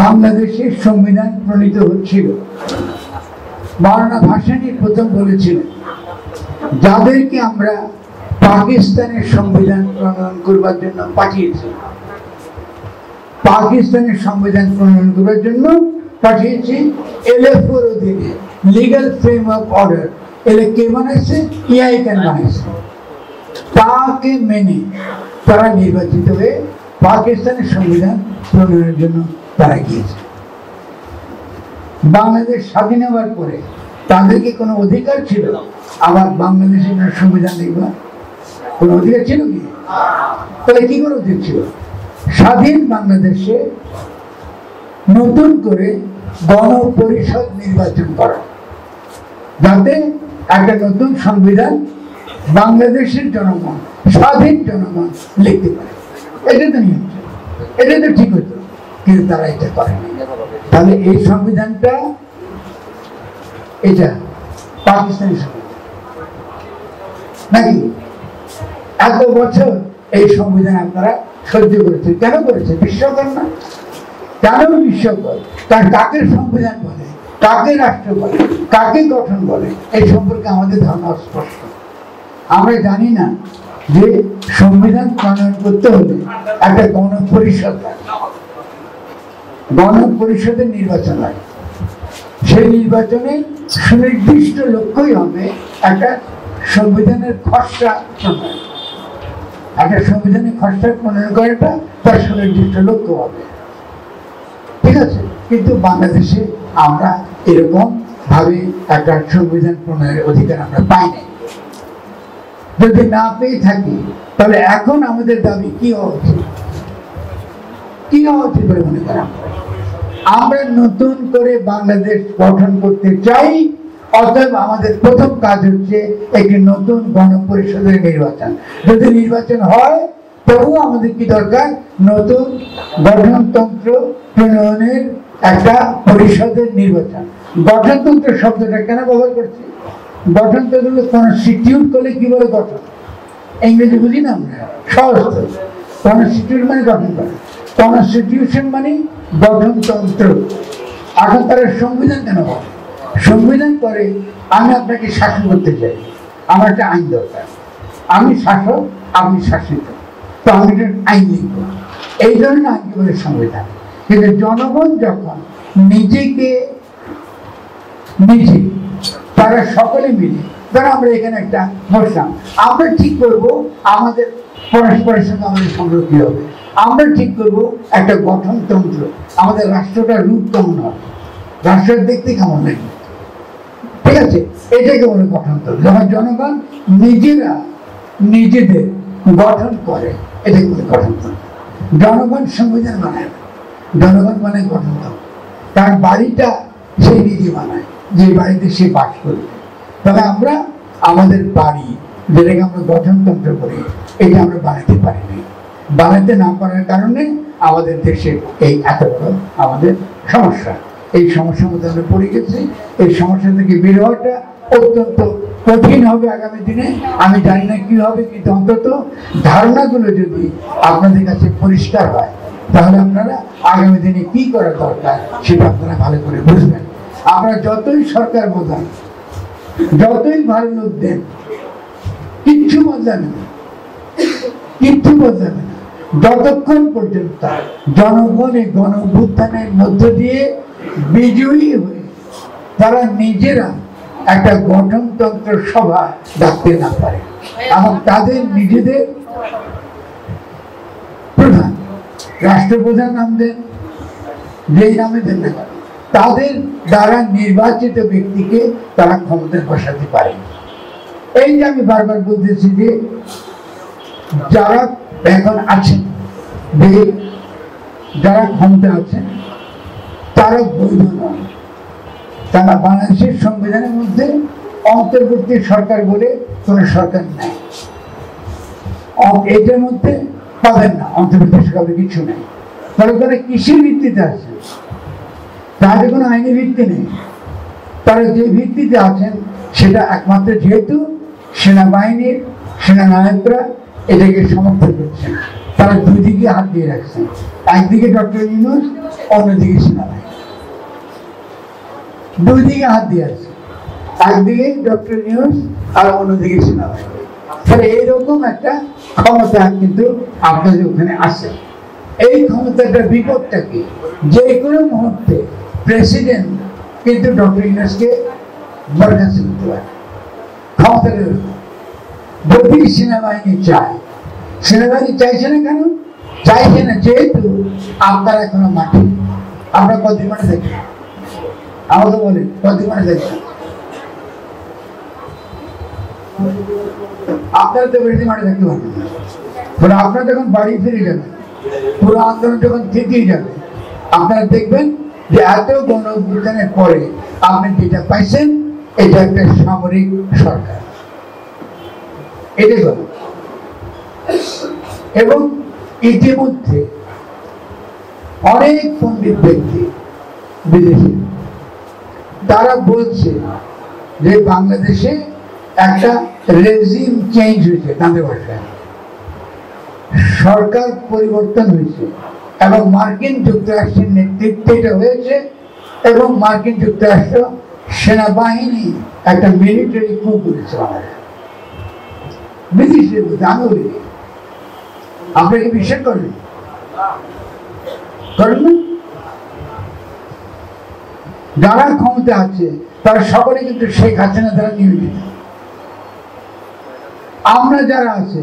বাংলাদেশের সংবিধান প্রণীত হচ্ছিল, মাওলানা ভাসানী প্রথম বলেছিলেন, যাদেরকে আমরা পাকিস্তানের সংবিধান প্রণয়ন করবার জন্য পাঠিয়েছি, পাকিস্তানের সংবিধান প্রণয়ন করার জন্য পাঠিয়েছি, এলএফওর অধীনে লিগ্যাল ফ্রেম অফ অর্ডার, এলে কে বানাইছে? ইআই খান বানাইছে। তাকে মেনে তারা নির্বাচিত হয়ে পাকিস্তানের সংবিধান প্রণয়নের জন্য তারা গিয়েছে। বাংলাদেশ স্বাধীন হওয়ার পরে তাদেরকে কোনো অধিকার ছিল আবার বাংলাদেশের সংবিধান লিখবার? কোনো অধিকার ছিল কি? তাহলে কি করে অধিকার ছিল? স্বাধীন বাংলাদেশে নতুন করে গণপরিষদ নির্বাচন করা, যাতে একটা নতুন সংবিধান বাংলাদেশের জনগণ, স্বাধীন জনগণ লিখতে পারে। এটা তো নিয়ম, এটা তো ঠিক হতো, কিন্তু তারা এটা করেনি। তাহলে এই সংবিধানটা, এটা পাকিস্তানি সংবিধান নাকি? এত বছর এই সংবিধান আপনারা সহ্য করেছেন, কেন করেছে? বিশ্বকর না? কেন বিশ্বকর? তার কাকে সংবিধান বলে, কাকে রাষ্ট্র বলে, কাকে গঠন বলে, এই সম্পর্কে আমাদের ধারণা অস্পষ্ট। আমরা জানি না যে সংবিধান প্রণয়ন করতে হলে একটা গণপরিষদ, গণপরিষদের নির্বাচন হয়। সেই নির্বাচনে সুনির্দিষ্ট লক্ষ্যই হবে একটা সংবিধানের খসড়া প্রণয়ন। একটা সংবিধানের খসড়া প্রণয়ন করাটা তার সুনির্দিষ্ট লক্ষ্য হবে, ঠিক আছে? কিন্তু বাংলাদেশে আমরা এরকম ভাবে একটা সংবিধান প্রণয়নের অধিকার আমরা পাই নাই। যদি না পেয়ে থাকি, তাহলে এখন আমাদের দাবি কি হওয়া উচিত? কি হওয়া উচিত বলে মনে করেন? আমরা নতুন করে বাংলাদেশ গঠন করতে চাই, অতএব আমাদের প্রথম কাজ হচ্ছে একটি নতুন গণপরিষদের নির্বাচন। যদি নির্বাচন হয়, তবুও আমাদের কি দরকার? নতুন গঠনতন্ত্র প্রণয়নের একটা পরিষদের নির্বাচন। গঠনতন্ত্র শব্দটা কেন ব্যবহার করছি? গঠনতন্ত্র কনস্টিটিউট করলে কি বলে? গঠন। ইংরেজি বুঝি না আমরা, সহজ। কনস্টিটিউট মানে গঠন করা, কনস্টিটিউশন মানে গঠনতন্ত্র। এখন তারা সংবিধান কেন বলে? সংবিধান করে আমি আপনাকে শাসন করতে চাই, আমার একটা আইন দরকার, আমি শাসক, আপনি শাসিত, তো আমি একটা আইন লিখব, এই ধরনের আইনকে বলে সংবিধান। কিন্তু জনগণ যখন নিজেকে নিজে, তারা সকলে মিলে কারণ আমরা এখানে একটা বসলাম, আমরা ঠিক করবো আমাদের পরস্পরের সঙ্গে আমাদের সম্পর্ক কি হবে, আমরা ঠিক করবো একটা গঠনতন্ত্র, আমাদের রাষ্ট্রটার রূপ কেমন হবে, রাষ্ট্রের দেখতে কেমন লাগবে, ঠিক আছে, এটাকে বলে গঠনতন্ত্র। যখন জনগণ নিজেরা নিজেদের গঠন করে এটাকে বলে গঠনতন্ত্র। জনগণ সংবিধান বানায় না, জনগণ মানে গঠনতন্ত্র। তার বাড়িটা সে নিজে বানায়, যে বাড়িতে সে বাস করবে। তবে আমরা আমাদের বাড়ি যেটাকে আমরা গঠনতন্ত্র করি, এটা আমরা বানাতে পারিনি। বানাতে না পারার কারণে আমাদের দেশে এই এত বড় আমাদের সমস্যা। এই সমস্যার মধ্যে আমরা পড়ে গেছি। এই সমস্যা থেকে বের হওয়াটা অত্যন্ত কঠিন হবে আগামী দিনে। আমি জানি না কি হবে, কিন্তু অন্তত ধারণাগুলো যদি আপনাদের কাছে পরিষ্কার হয়, তাহলে আপনারা আগামী দিনে কি করা দরকার সেটা আপনারা ভালো করে বুঝবেন। আপনারা যতই সরকার বোঝান, যতই ভালো লোক দেন, কিচ্ছু বদলাবে না, কিচ্ছু বদলাবে না যতক্ষণ পর্যন্ত জনগণ এই গণ অভ্যুত্থানের মধ্য দিয়ে বিজয়ী হয়ে তারা নিজেরা একটা গঠনতন্ত্র সভা ডাকতে না পারে এবং তাদের নিজেদের প্রধান রাষ্ট্রপ্রধান নাম দেন, যেই নামে দেন না, তাদের দ্বারা নির্বাচিত ব্যক্তিকে তারা ক্ষমতায় বসাতে পারে। এই যে আমি বারবার বলতেছি যে যারা এখন আছেন, যারা ক্ষমতা আছেন, তারা বৈধ নয়। তারা বাংলাদেশের সংবিধানের মধ্যে অন্তর্বর্তী সরকার বলে কোন সরকার নেই, এটার মধ্যে পাবেন না। অন্তর্বর্তী সরকারের কিছু নেই। তারা তারা কিসের ভিত্তিতে আছে? তাদের কোনো আইনি ভিত্তি নেই। তারা যে ভিত্তিতে আছেন সেটা একমাত্র যেহেতু সেনাবাহিনীর সেনানায়করা এটাকে সমর্থন করছেন, তারা দুই দিকে হাত দিয়ে রাখছেন। একদিকে ডক্টর ইউনূস, অন্যদিকে সেনাবাহিনী, দুই দিকে হাত দিয়ে আছে। একদিকে ডক্টর ইউনূস আর অন্যদিকে সেনাবাহিনী। তাহলে এইরকম একটা ক্ষমতা কিন্তু আপনাদের ওখানে আছে। এই ক্ষমতাটার বিপদটা কি? যে কোনো মুহূর্তে প্রেসিডেন্ট কিন্তু ডক্টর ইউনূসকে বরখাস্ত করতে পারে। ক্ষমতাটা যদি সেনাবাহিনী চায়, সেনাবাহিনী চাইছে না কেন? চাইছে না যেহেতু আপনারা এখনো মাঠে। আমরা কতদিন মাঠে থাকি? আমাকে বলে কতদিন মাঠে থাকি? আপনারা তো বেশি মাঠে থাকতে পারবেন না। আপনারা যখন বাড়ি ফিরে যাবেন, পুরো আন্দোলন যখন থেকেই যাবে, আপনারা দেখবেন যে এত গণ অভ্যুত্থানের পরে আপনি যেটা পাইছেন এটা একটা সামরিক সরকার। এটাই বলে। এবং ইতিমধ্যে অনেক পণ্ডিত ব্যক্তি বিদেশি তারা বলছে যে বাংলাদেশে একটা রেজিম চেঞ্জ হয়েছে, তাদের ভাষায় সরকার পরিবর্তন হয়েছে এবং মার্কিন যুক্তরাষ্ট্রের নেতৃত্বে এটা হয়েছে এবং মার্কিন যুক্তরাষ্ট্র সেনাবাহিনী একটা মিলিটারি কু করেছে আমাদের বিদেশের মধ্যে। আমি বলি আপনারা কি বিশ্বাস করেন? করেন না? যারা ক্ষমতা আছে তারা সকলে কিন্তু শেখ হাসিনা দ্বারা নিয়োজিত। আমরা যারা আছে,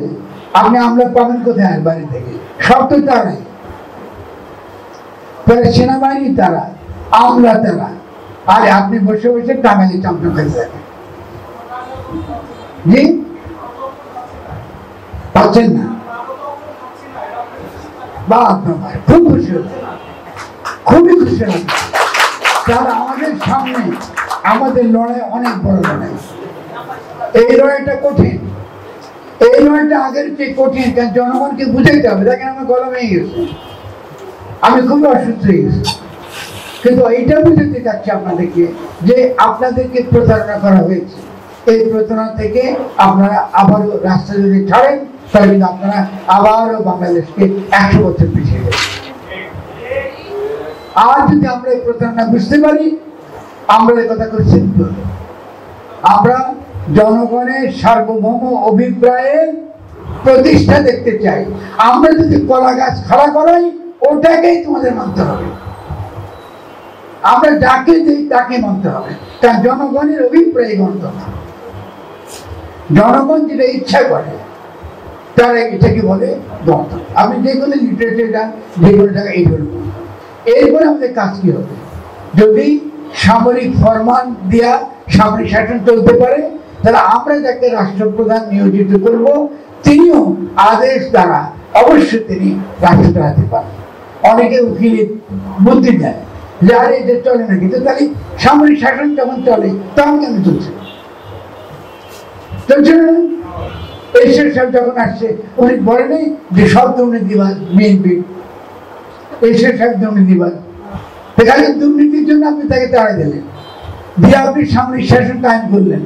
আপনি আমরা পাবেন কোথায়? বাড়ি থেকে সব তো তারাই। তাহলে সেনাবাহিনী তারা, আমরা তারা, আর আপনি বসে বসে টাঙ্গালি চামচম খেতে থাকেন। জি পাচ্ছেন না? বা আপনার ভাই খুব খুশি হচ্ছে, খুবই খুশি হচ্ছে। তারা আমাদের সামনে, আমাদের লড়াই অনেক বড় লড়াই। এই লড়াইটা কঠিন, এই লড়াইটা আগের চেয়ে কঠিন, কারণ জনগণকে বুঝাইতে হবে। দেখেন আমার গলা ভেঙে গেছে, আমি খুবই অসুস্থ হয়ে গেছি, কিন্তু এইটা বুঝাতে চাচ্ছি আপনাদেরকে যে আপনাদেরকে প্রতারণা করা হয়েছে। এই প্রতারণা থেকে আপনারা আবারও রাস্তা যদি ছাড়েন, তাহলে কিন্তু আপনারা আবারও বাংলাদেশকে 100 বছর পিছিয়ে যাবেন। আর যদি আমরা এই প্রতারণা বুঝতে পারি, আমরা এই কথা করে সিম্পল, আমরা জনগণের সার্বভৌম অভিপ্রায়ের প্রতিষ্ঠা দেখতে চাই। আমরা যদি কলা গাছ খাড়া করাই, ওটাকেই তোমাদের মানতে হবে। আমরা যাকে দিই তাকে মানতে হবে, কারণ জনগণের অভিপ্রায় গণতন্ত্র। জনগণ যেটা ইচ্ছা করে তারা এটাকে বলে গণতন্ত্র। আপনি যে কোনো লিটারেচার যান, যে কোনো জায়গায় এই বলবো। এরপরে আমাদের কাজ কি হবে? যদি সামরিক ফরমান দেওয়া সামরিক শাসন চলতে পারে, তাহলে আমরা যাকে রাষ্ট্রপ্রধান নিয়োজিত করব তিনিও আদেশ দ্বারা অবশ্যই তিনি রাষ্ট্র চালাতে পারেন। অনেকে উকিলের বুদ্ধি দেয় যে আরে এটা চলে না, কিন্তু তাহলে সামরিক শাসন যখন চলে তখন কেন চলছে? চলছে না। এরশাদ সাহেব যখন আসছে উনি বলেনি যে সব দুর্নীতিবাদ বিএনপি, এরশাদ সাহেব দুর্নীতিবাদ, সেখানে দুর্নীতির জন্য আপনি তাকে তাড়া দিলেন, দিয়ে আপনি সামরিক শাসন কায়েম করলেন।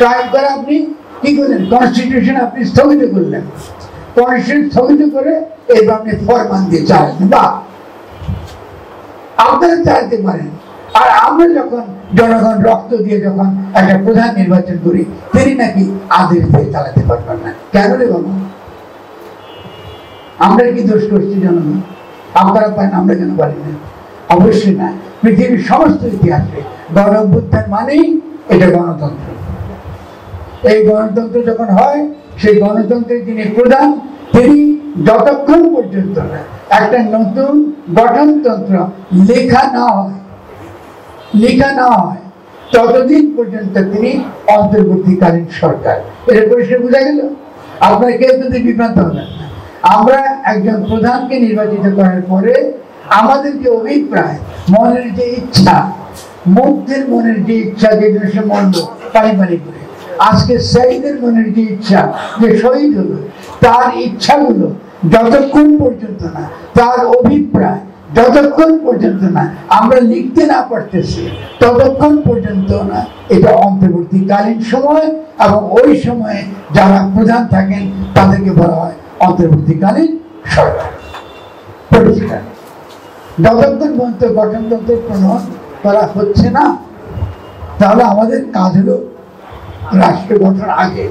কায়েম করে আপনি কি করলেন? কনস্টিটিউশন আপনি স্থগিত করলেন। কনস্টিটিউশন স্থগিত করে এবার আপনি ফরমান দিয়ে চালালেন। বা আপনারা চালাতে পারেন। আর আমরা যখন জনগণ রক্ত দিয়ে যখন একটা প্রধান নির্বাচন করি, তিনি নাকি আদেশ দিয়ে চালাতে পারবেন না। কেন রে বাবা? আমরা কি দোষ করছি জনগণ? আপনারা পারেন, আমরা কেন পারি না? অবশ্যই না। পৃথিবীর সমস্ত ইতিহাসে গণ অভ্যুত্থান মানেই এটা গণতন্ত্র। এই গণতন্ত্র যখন হয়, সেই গণতন্ত্রের যিনি প্রধান, তিনি যতক্ষণ পর্যন্ত একটা নতুন গঠনতন্ত্র লেখা না হয় ততদিন পর্যন্ত তিনি অন্তর্বর্তীকালীন সরকার। এটা পরিষ্কার বোঝা গেল? আপনারা কেউ যদি বিভ্রান্ত হবেন না। আমরা একজন প্রধানকে নির্বাচিত করার পরে আমাদের যে অভিপ্রায়, মনের যে ইচ্ছা, মুগ্ধের মনের যে ইচ্ছা, যে জিনিসের মন্দ পানি করে, আজকে শহীদের মনের যে ইচ্ছা যে শহীদ হলো, তার ইচ্ছাগুলো যতক্ষণ পর্যন্ত না, তার অভিপ্রায় যতক্ষণ পর্যন্ত না আমরা লিখতে না পারতেছি, ততক্ষণ পর্যন্ত না এটা অন্তর্বর্তীকালীন সময়। এবং ওই সময়ে যারা প্রধান থাকেন তাদেরকে বলা হয় অন্তর্বর্তীকালীন সরকার। পরিষ্কার? যতক্ষণ পর্যন্ত গঠনতন্ত্র প্রণয়ন করা হচ্ছে না, তাহলে আমাদের কাজ হলো রাষ্ট্র গঠন আগে।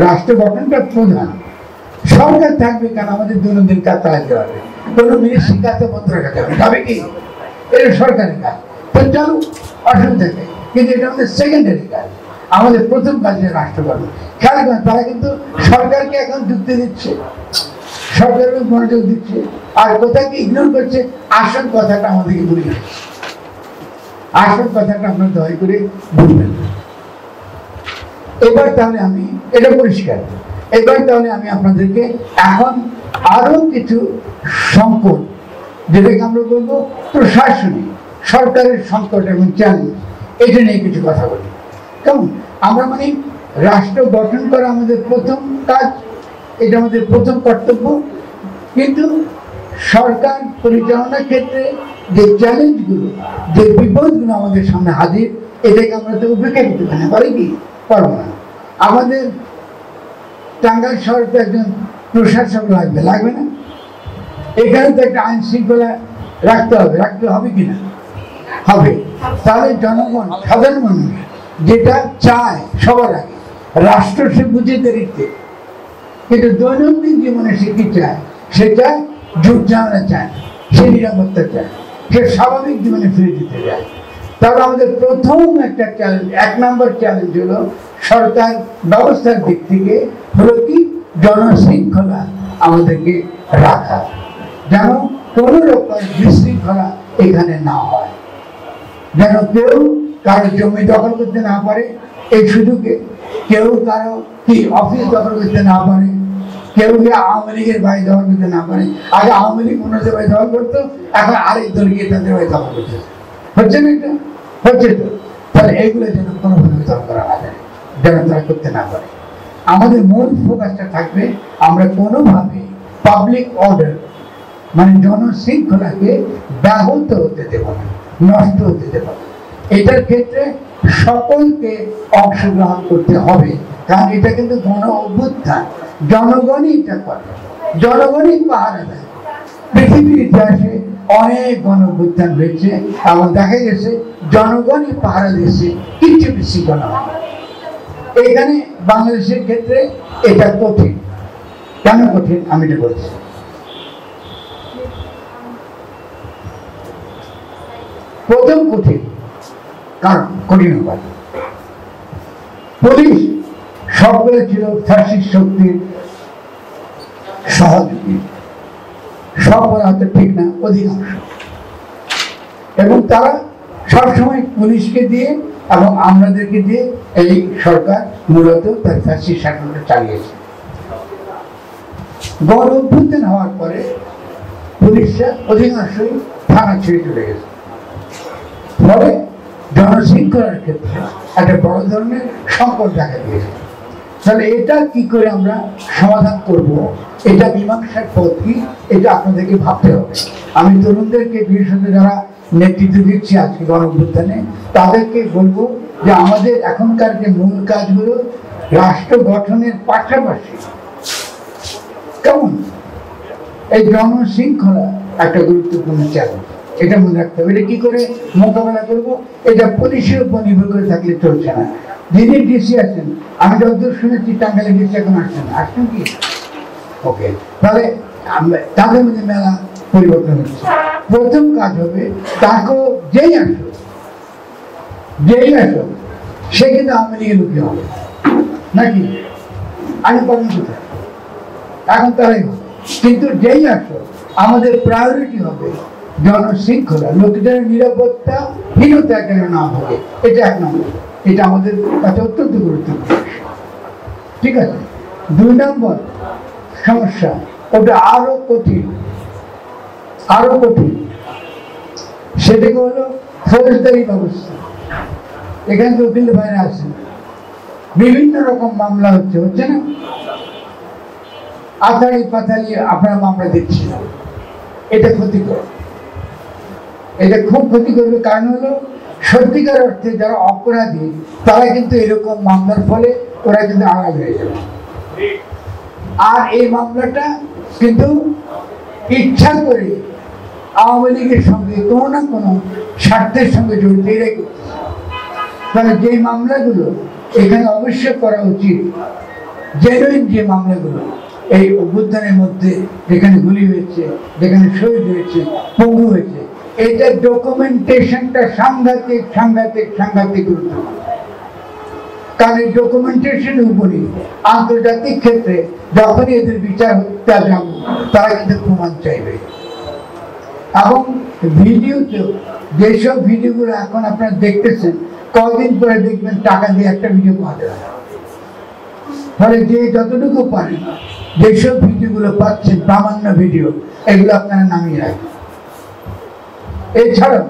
রাষ্ট্র গঠনটা প্রধান। সরকার থাকবে কেন? আমাদের দৈনন্দিন কাজ চালাতে হবে। কোনো মিনিস্ট্রি কাজে বন্ধ রাখা যাবে, যাবে কি? এটা সরকারি কাজ, তো চলো, অসুবিধা নেই। কিন্তু এটা আমাদের সেকেন্ডারি কাজ। আমাদের প্রথম কাজ রাষ্ট্র গঠন। খেয়াল করেন, তারা কিন্তু সরকারকে এখন যুক্তি দিচ্ছে, সরকারের মনোযোগ দিচ্ছে, আর কোথাকে ইগনোর করছে। আসল কথাটা আমাদেরকে ভুলে গেছে। আসল কথাটা আপনার দয়া করে ভুলবেন না। এবার তাহলে আমি এটা পরিষ্কার, এবার তাহলে আমি আপনাদেরকে এখন আরো কিছু সংকট, যেটাকে আমরা বলবো প্রশাসনিক সরকারের সংকট এবং চ্যালেঞ্জ, এটা নিয়ে কিছু কথা বলি। কেমন? আমরা মানে রাষ্ট্র গঠন করা আমাদের প্রথম কাজ, এটা আমাদের প্রথম কর্তব্য। কিন্তু সরকার পরিচালনার ক্ষেত্রে যে চ্যালেঞ্জগুলো, যে বিপদগুলো আমাদের সামনে হাজির, এটাকে আমরা তো উপেক্ষা করতে পারি না। পারি কি? পারবো না। আমাদের টাঙ্গাইল শহরে তো একজন প্রশাসক লাগবে, লাগবে না? এখানে তো একটা আইন শৃঙ্খলা রাখতে হবে কিনা? হবে। তাহলে জনগণ, সাধারণ মানুষ যেটা চায় সবার আগে, রাষ্ট্র সে বুঝে দিতে, কিন্তু দৈনন্দিন জীবনে সে কি চায়? সে চায় জুট ঝামেলা চায়, সে নিরাপত্তা চায়, সে স্বাভাবিক জীবনে ফিরে যেতে চায়। তাহলে আমাদের প্রথম একটা চ্যালেঞ্জ, 1 নম্বর চ্যালেঞ্জ হলো সরকার ব্যবস্থার দিক থেকে হলো কি? জনশৃঙ্খলা আমাদেরকে রাখা, যেন কোনো রকম বিশৃঙ্খলা এখানে না হয়, যেন কেউ কারো জমি দখল করতে না পারে এই সুযোগে, কেউ কারো কি অফিস দখল করতে না পারে, কেউ আওয়ামী লীগের বাড়ি দখল করতে না পারে। আগে আওয়ামী লীগ অন্যদের বাড়ি দখল করতো, এখন আরেক দল গিয়ে তাদের বাড়ি দখল করতে হচ্ছে না? এটা হচ্ছে তো। তাহলে এইগুলো যেন কোনোভাবে দখল করা না যায়, যেন তারা করতে না পারে। আমাদের মূল ফোকাসটা থাকবে আমরা কোনোভাবে পাবলিক অর্ডার মানে জনশৃঙ্খলাকে ব্যাহত হতে দেব না, নষ্ট হতে দেব না। এটার ক্ষেত্রে সকলকে অংশগ্রহণ করতে হবে, কারণ এটা কিন্তু গণ অভ্যুত্থান, জনগণই এটা করে, জনগণই পাহারা দেয়। পৃথিবীর ইতিহাসে অনেক গণ অভ্যুত্থান হয়েছে এবং দেখা গেছে জনগণই পাহারা দিয়েছে, কিচ্ছু বিশৃঙ্খলা হয় না। এখানে বাংলাদেশের ক্ষেত্রে এটা কঠিন। কেন কঠিন আমি এটা বলছি। প্রথম কঠিন কারণ কঠিন উপায়, পুলিশ সবগুলো ছিল ফ্যাসিস্ট শক্তির সহযোগী, সব বলা হয়তো ঠিক না, অধিকাংশ। এবং তারা সবসময় পুলিশকে দিয়ে এবং আমাদেরকে দিয়ে এই সরকার মূলত তার ফ্যাসিস্ট শাসনটা চালিয়েছে। গণ অভ্যুত্থান হওয়ার পরে পুলিশরা অধিকাংশই থানা ছেড়ে চলে গেছে, ফলে জনশৃঙ্খলার ক্ষেত্রে একটা বড় ধরনের সংকট দেখা দিয়েছে। তাহলে এটা কি করে আমরা সমাধান করব, এটা মীমাংসার পথ কি, এটা আপনাদেরকে ভাবতে হবে। আমি তরুণদেরকে, বিশেষত যারা নেতৃত্ব দিচ্ছি আজকে গণ অভ্যুত্থানে, তাদেরকে বলবো যে আমাদের এখনকার যে মূল কাজগুলো রাষ্ট্র গঠনের পাশাপাশি কেমন এই জনশৃঙ্খলা একটা গুরুত্বপূর্ণ চ্যালেঞ্জ, এটা মনে রাখতে হবে। এটা কি করে মোকাবেলা করব, এটা পুলিশের উপর নির্ভর করে থাকলে চলছে না। যিনি ডিসি আছেন, আমি যতদূর শুনেছি টাঙ্গাইলে ডিসি এখন আসছেন কি? ওকে, তাহলে তাদের মধ্যে মেলা পরিবর্তন হচ্ছে। প্রথম কাজ হবে তাকেও যেই আসো সে কিন্তু আওয়ামী লীগের লোকই হবে নাকি? আমি পাবেন কোথায়? এখন তারাই হবে। কিন্তু যেই আসো আমাদের প্রায়োরিটি হবে জনশৃঙ্খলা, লোকদের নিরাপত্তা হীনতা কেন না হবে, এটা এক নম্বর। এটা আমাদের কাছে অত্যন্ত গুরুত্বপূর্ণ, ঠিক আছে? 2 নম্বর সমস্যা, ওটা আরো কঠিন, সেটাকে হলো ফৌজদারি ব্যবস্থা। এখানে তো উকিল ভাইরা আছে, বিভিন্ন রকম মামলা হচ্ছে না? আতালি পাতালি আপনারা মামলা দিচ্ছেন, এটা ক্ষতিকর, এটা খুব ক্ষতি করবে। কারণ হলো সত্যিকার অর্থে যারা অপরাধী তারা কিন্তু এরকম মামলার ফলে ওরা কিন্তু আড়াল হয়ে যাবে। আর এই মামলাটা কিন্তু ইচ্ছা করে আওয়ামী লীগের সঙ্গে কোনো না কোনো স্বার্থের সঙ্গে জড়িত এরাই করতেছে। তাহলে যে মামলাগুলো এখানে অবশ্যই করা উচিত, জেনুইন যে মামলাগুলো এই অভ্যুত্থানের মধ্যে যেখানে গুলি হয়েছে, যেখানে শহীদ হয়েছে, পঙ্গু হয়েছে, এটা ডকুমেন্টেশনটা সাংঘাতিক গুরুত্বপূর্ণ। কারণ এই ডকুমেন্টেশনের উপরই আন্তর্জাতিক ক্ষেত্রে যখনই এদের বিচার হত্যা যাব তারা কিন্তু প্রমাণ চাইবে। এবং ভিডিওতেও যেসব ভিডিওগুলো এখন আপনারা দেখতেছেন, কদিন পরে দেখবেন টাকা দিয়ে একটা ভিডিও পাওয়া যাবে। ফলে যে যতটুকু পারেন যেসব ভিডিওগুলো পাচ্ছেন, প্রামাণ্য ভিডিও, এগুলো আপনারা নামিয়ে রাখবেন। এছাড়াও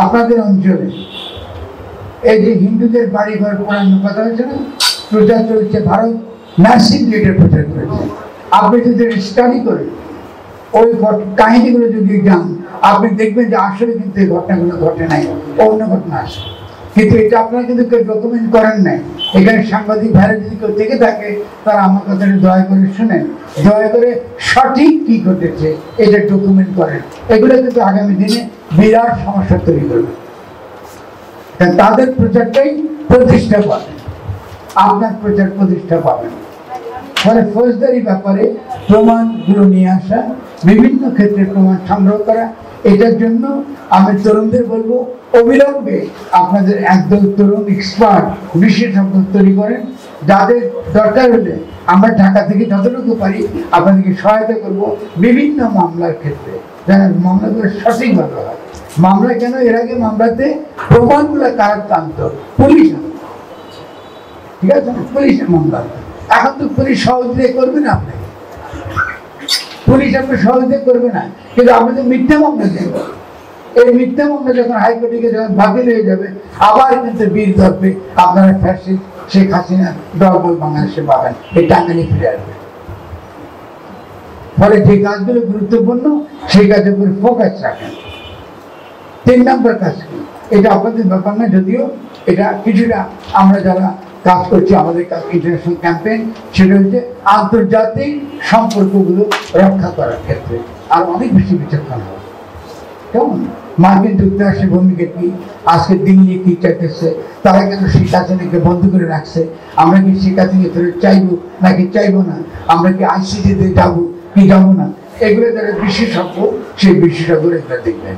আপনাদের অঞ্চলে এই যে হিন্দুদের বাড়ি ঘর পোড়ানোর কথা হয়েছে না, প্রচার চলছে, ভারত ম্যাসিভ রেটে প্রচার করেছে। আপনি যদি স্টাডি করেন, ওই কাহিনীগুলো যদি যান, আপনি দেখবেন যে আসলে কিন্তু এই ঘটনাগুলো ঘটে নাই, অন্য ঘটনা আসে। কিন্তু এটা আপনারা কিন্তু কেউ ডকুমেন্ট করেন নাই। এখানে সাংবাদিক ভাইরা যদি কেউ থেকে থাকে, তারা আমার কথাটা দয়া করে শুনেন, দয়া করে সঠিক কি ঘটেছে এটা ডকুমেন্ট করেন। এগুলো কিন্তু আগামী দিনে বিরাট সমস্যা তৈরি করবে। তাদের প্রচারটাই প্রতিষ্ঠা পাবেন, আপনার প্রচার প্রতিষ্ঠা পাবেন। ফলে ফৌজদারি ব্যাপারে প্রমাণগুলো নিয়ে আসা, বিভিন্ন ক্ষেত্রে প্রমাণ সংগ্রহ করা, এটার জন্য আমি তরুণদের বলবো অবিলম্বে আপনাদের একদল তরুণ এক্সপার্ট বিশেষজ্ঞ তৈরি করেন, যাদের দরকার হলে আমরা ঢাকা থেকে যতটুকু পারি আপনাদেরকে সহায়তা করব বিভিন্ন মামলার ক্ষেত্রে, যেন মামলাগুলো সঠিকভাবে হয়। মামলা কেন, এর আগে মামলাতে প্রমাণগুলো কারা টানত? পুলিশ, ঠিক আছে না? পুলিশের মামলা। এখন তো পুলিশ সহযোগিতা করবে না আপনাকে, পুলিশ আপনার সহযোগিতা করবে না, কিন্তু আপনি তো মিথ্যা মামলা দেবেন। এই মিথ্যা মামলা যখন হাইকোর্টে গিয়ে যখন বাতিল হয়ে যাবে, আবার কিন্তু বীর ধরবে, আপনারা ফ্যাসিস্ট শেখ হাসিনা ডবল বাংলাদেশে পাবেন, এই টাঙ্গাইলে ফিরে আসবে। ফলে যে কাজগুলো গুরুত্বপূর্ণ সেই কাজের উপরে ফোকাস রাখেন। 3 নম্বর কাজ কি, এটা আপনাদের ব্যাপার না, যদিও এটা কিছুটা আমরা যারা কাজ করছি, আমাদের কাজ ইন্টারন্যাশনাল ক্যাম্পেইন, সেটা হচ্ছে আন্তর্জাতিক সম্পর্কগুলো রক্ষা করার ক্ষেত্রে আর অনেক বেশি বিচক্ষণ হবে। কেমন মার্কিন যুক্তরাষ্ট্রের ভূমিকা কি, আজকে দিল্লি কি চাইতেছে, তারা কেন শেখ হাসিনাকে বন্ধ করে রাখছে, আমরা কি শেখ হাসিনা ফেরত চাইবো নাকি চাইবো না, আমরা কি আইসিটিতে যাবো কি যাবো না, এগুলো যারা বিশেষজ্ঞ, সেই বিশেষজ্ঞরা এগুলো দেখবেন।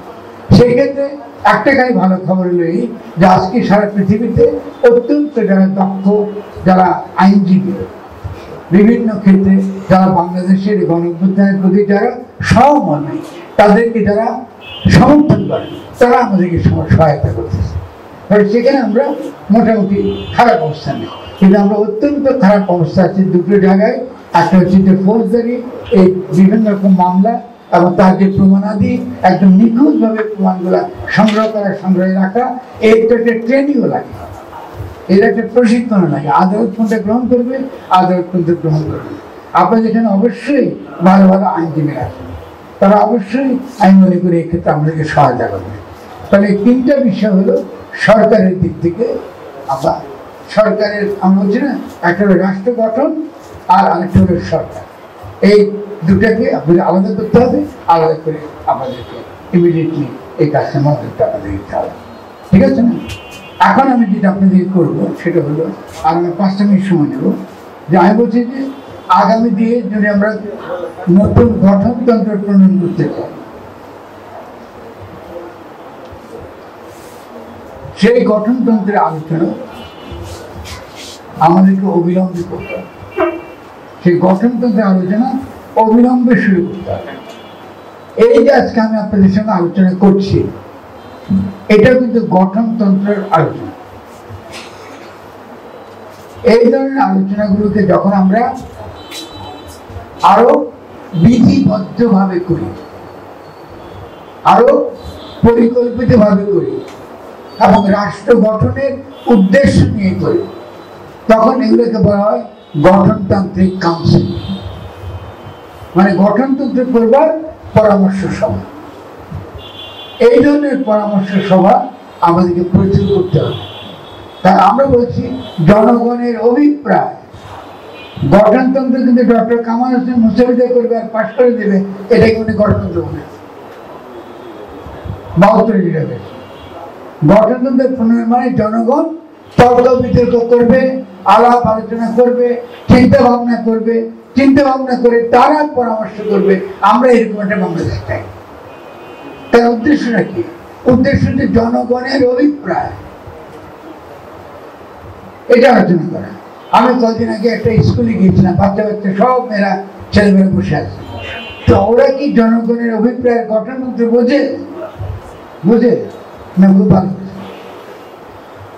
সেই ক্ষেত্রে একটাই ভালো খবর হলো এই যে আজকে সারা পৃথিবীতে অত্যন্ত যারা দক্ষ, যারা আইনজীবী, বিভিন্ন ক্ষেত্রে যারা বাংলাদেশের গণঅভ্যুত্থানের প্রতি যারা সহমর্মী, তাদেরকে যারা সমর্থন করে, তারা আমাদেরকে সহায়তা করতেছে। সেখানে আমরা মোটামুটি খারাপ অবস্থা নেই, কিন্তু আমরা অত্যন্ত খারাপ অবস্থা আছি দুটো জায়গায়। একটা হচ্ছে যে ফৌজদারি এই বিভিন্ন রকম মামলা এবং তার যে প্রমাণাদি একদম নিখুঁতভাবে প্রমাণগুলা সংগ্রহে রাখা, এইটা একটা ট্রেনিংও লাগে, এর একটা প্রশিক্ষণও লাগে। আদালত কোনটা গ্রহণ করবে, আদালত কোনটা গ্রহণ করবে। আপনাদের এখানে অবশ্যই ভালো ভালো আইনজীবী আছে, তারা অবশ্যই আমি মনে করি এক্ষেত্রে আমাদেরকে সহায়তা করবে। তাহলে তিনটা বিষয় হলো সরকারের দিক থেকে। আবার সরকারের আমরা বলছি না, একটা হলো রাষ্ট্র গঠন আর আরেকটা হলো সরকার। এই দুটাকে আপনাদের আলাদা করতে হবে, আলাদা করে আমাদেরকে ইমিডিয়েটলি এই কাজটা মধ্যে আপনাদের দিতে হবে, ঠিক আছে না? এখন আমি যেটা আপনাদের করবো সেটা হলো, আর আমি 5টা মিনিট সময় নেব, যে আমি বলছি যে আগামী দিনে যদি আমরা নতুন গঠনতন্ত্র প্রণয়ন করতে চাই, সেই গঠনতন্ত্রের আলোচনা আমাদেরকে অবিলম্বে করতে হবে। সেই গঠনতন্ত্রের আলোচনা অবিলম্বে শুরু করতে হবে। এই যে আজকে আমি আপনাদের সঙ্গে আলোচনা করছি, এটা কিন্তু গঠনতন্ত্রের আলোচনা। এই ধরনের আলোচনাগুলোকে যখন আমরা আরো বিধিবদ্ধভাবে করি, আরো পরিকল্পিতভাবে করি এবং রাষ্ট্র গঠনের উদ্দেশ্য নিয়ে করি, তখন এগুলোকে বলা হয় গঠনতান্ত্রিক কাউন্সিল, মানে গঠনতন্ত্র করবার পরামর্শ সভা। এই ধরনের পরামর্শ সভা আমাদেরকে প্রচুর করতে হবে। তাই আমরা বলছি জনগণের অভিপ্রায়। গঠনতন্ত্র কিন্তু ডক্টর কামাল হোসেন মুস্তাফিজুর করবে আর পাশ করে দেবে, এটাকে উনি গঠনতন্ত্র বলে 72 যাবে। গঠনতন্ত্রের প্রণয়ন মানে জনগণ তর্ক বিতর্ক করবে, আলাপ আলোচনা করবে, চিন্তা ভাবনা করে তারা পরামর্শ করবে আমরা এরকম একটা বাংলাদেশ চাই। তার উদ্দেশ্যটা কি? উদ্দেশ্য হচ্ছে জনগণের অভিপ্রায়, এটা আলোচনা করা। আমি কদিন আগে একটা স্কুলে গিয়েছিলাম, বাচ্চা সব মেয়েরা ছেলেমেয়েরা বসে আছে। তো ওরা কি জনগণের অভিপ্রায়ের গঠনতন্ত্র বোঝে না? খুব ভালো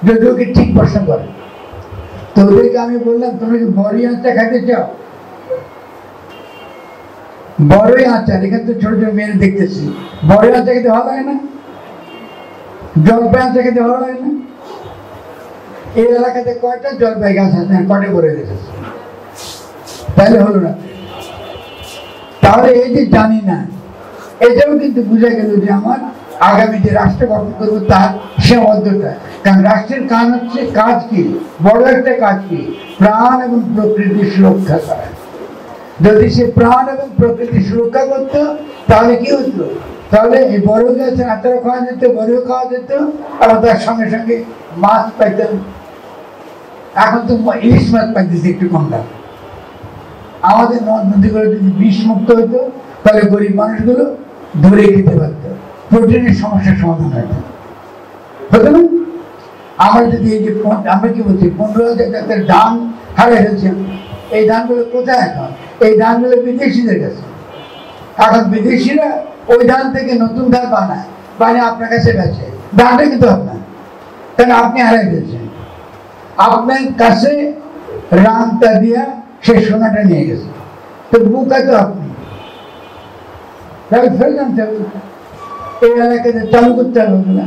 যদি ওকে ঠিক প্রশ্ন করে। তো ওদেরকে আমি বললাম, তোমরা কি বড়ই আচার খাইতে চাও? বড়ই আচার, এখানে তো ছোট ছোট মেয়েরা দেখতেছি, বড়ই আচার খেতে ভালো লাগে না? জলপাই আচার খেতে ভালো লাগে না? এই এলাকাতে কয়টা জলপাই গাছ আছে, কটে পড়ে গেছে, তাহলে হলো না। তাহলে এই যে জানি না, এটাও কিন্তু বুঝা গেল যে আমার আগামী যে রাষ্ট্র গঠন করবো তার সীমাবদ্ধতা। কারণ রাষ্ট্রের কাজ কি, বড় একটা কাজ কি, প্রাণ এবং প্রকৃতি সুরক্ষা করা। যদি সে প্রাণ এবং প্রকৃতি সুরক্ষা করতো তাহলে কি হতো? তাহলে এই বড় গাছের আচারও খাওয়া যেত, বড়ও খাওয়া যেত, এবং তার সঙ্গে সঙ্গে মাছ পাইতেন। এখন তো ইলিশ মাছ পাইতেছে একটু কম দাম। আমাদের নদ নদীগুলো যদি বিষ মুক্ত হতো তাহলে গরিব মানুষগুলো ধরে খেতে পারত, প্রোটিনের সমস্যার সমাধান হতো না? আমরা যদি এই যে আমরা কি বলছি 15,000 জাতের ধান হারিয়ে ফেলছি, এই ধানগুলো কোথায়? এখন এই ধানগুলো বিদেশিদের কাছে। এখন বিদেশিরা ওই ধান থেকে নতুন ধান বানায় আপনার কাছে বেচে, ধানটা কিন্তু আপনার, তাহলে আপনি হারাই ফেলছেন। আপনার কাছে রামটা দিয়া সে সোনাটা নিয়ে গেছে, তো বুকা তো আপনি, তাহলে ফেলে জানতে হবে, এই এলাকাতে চালু করতে হবে না।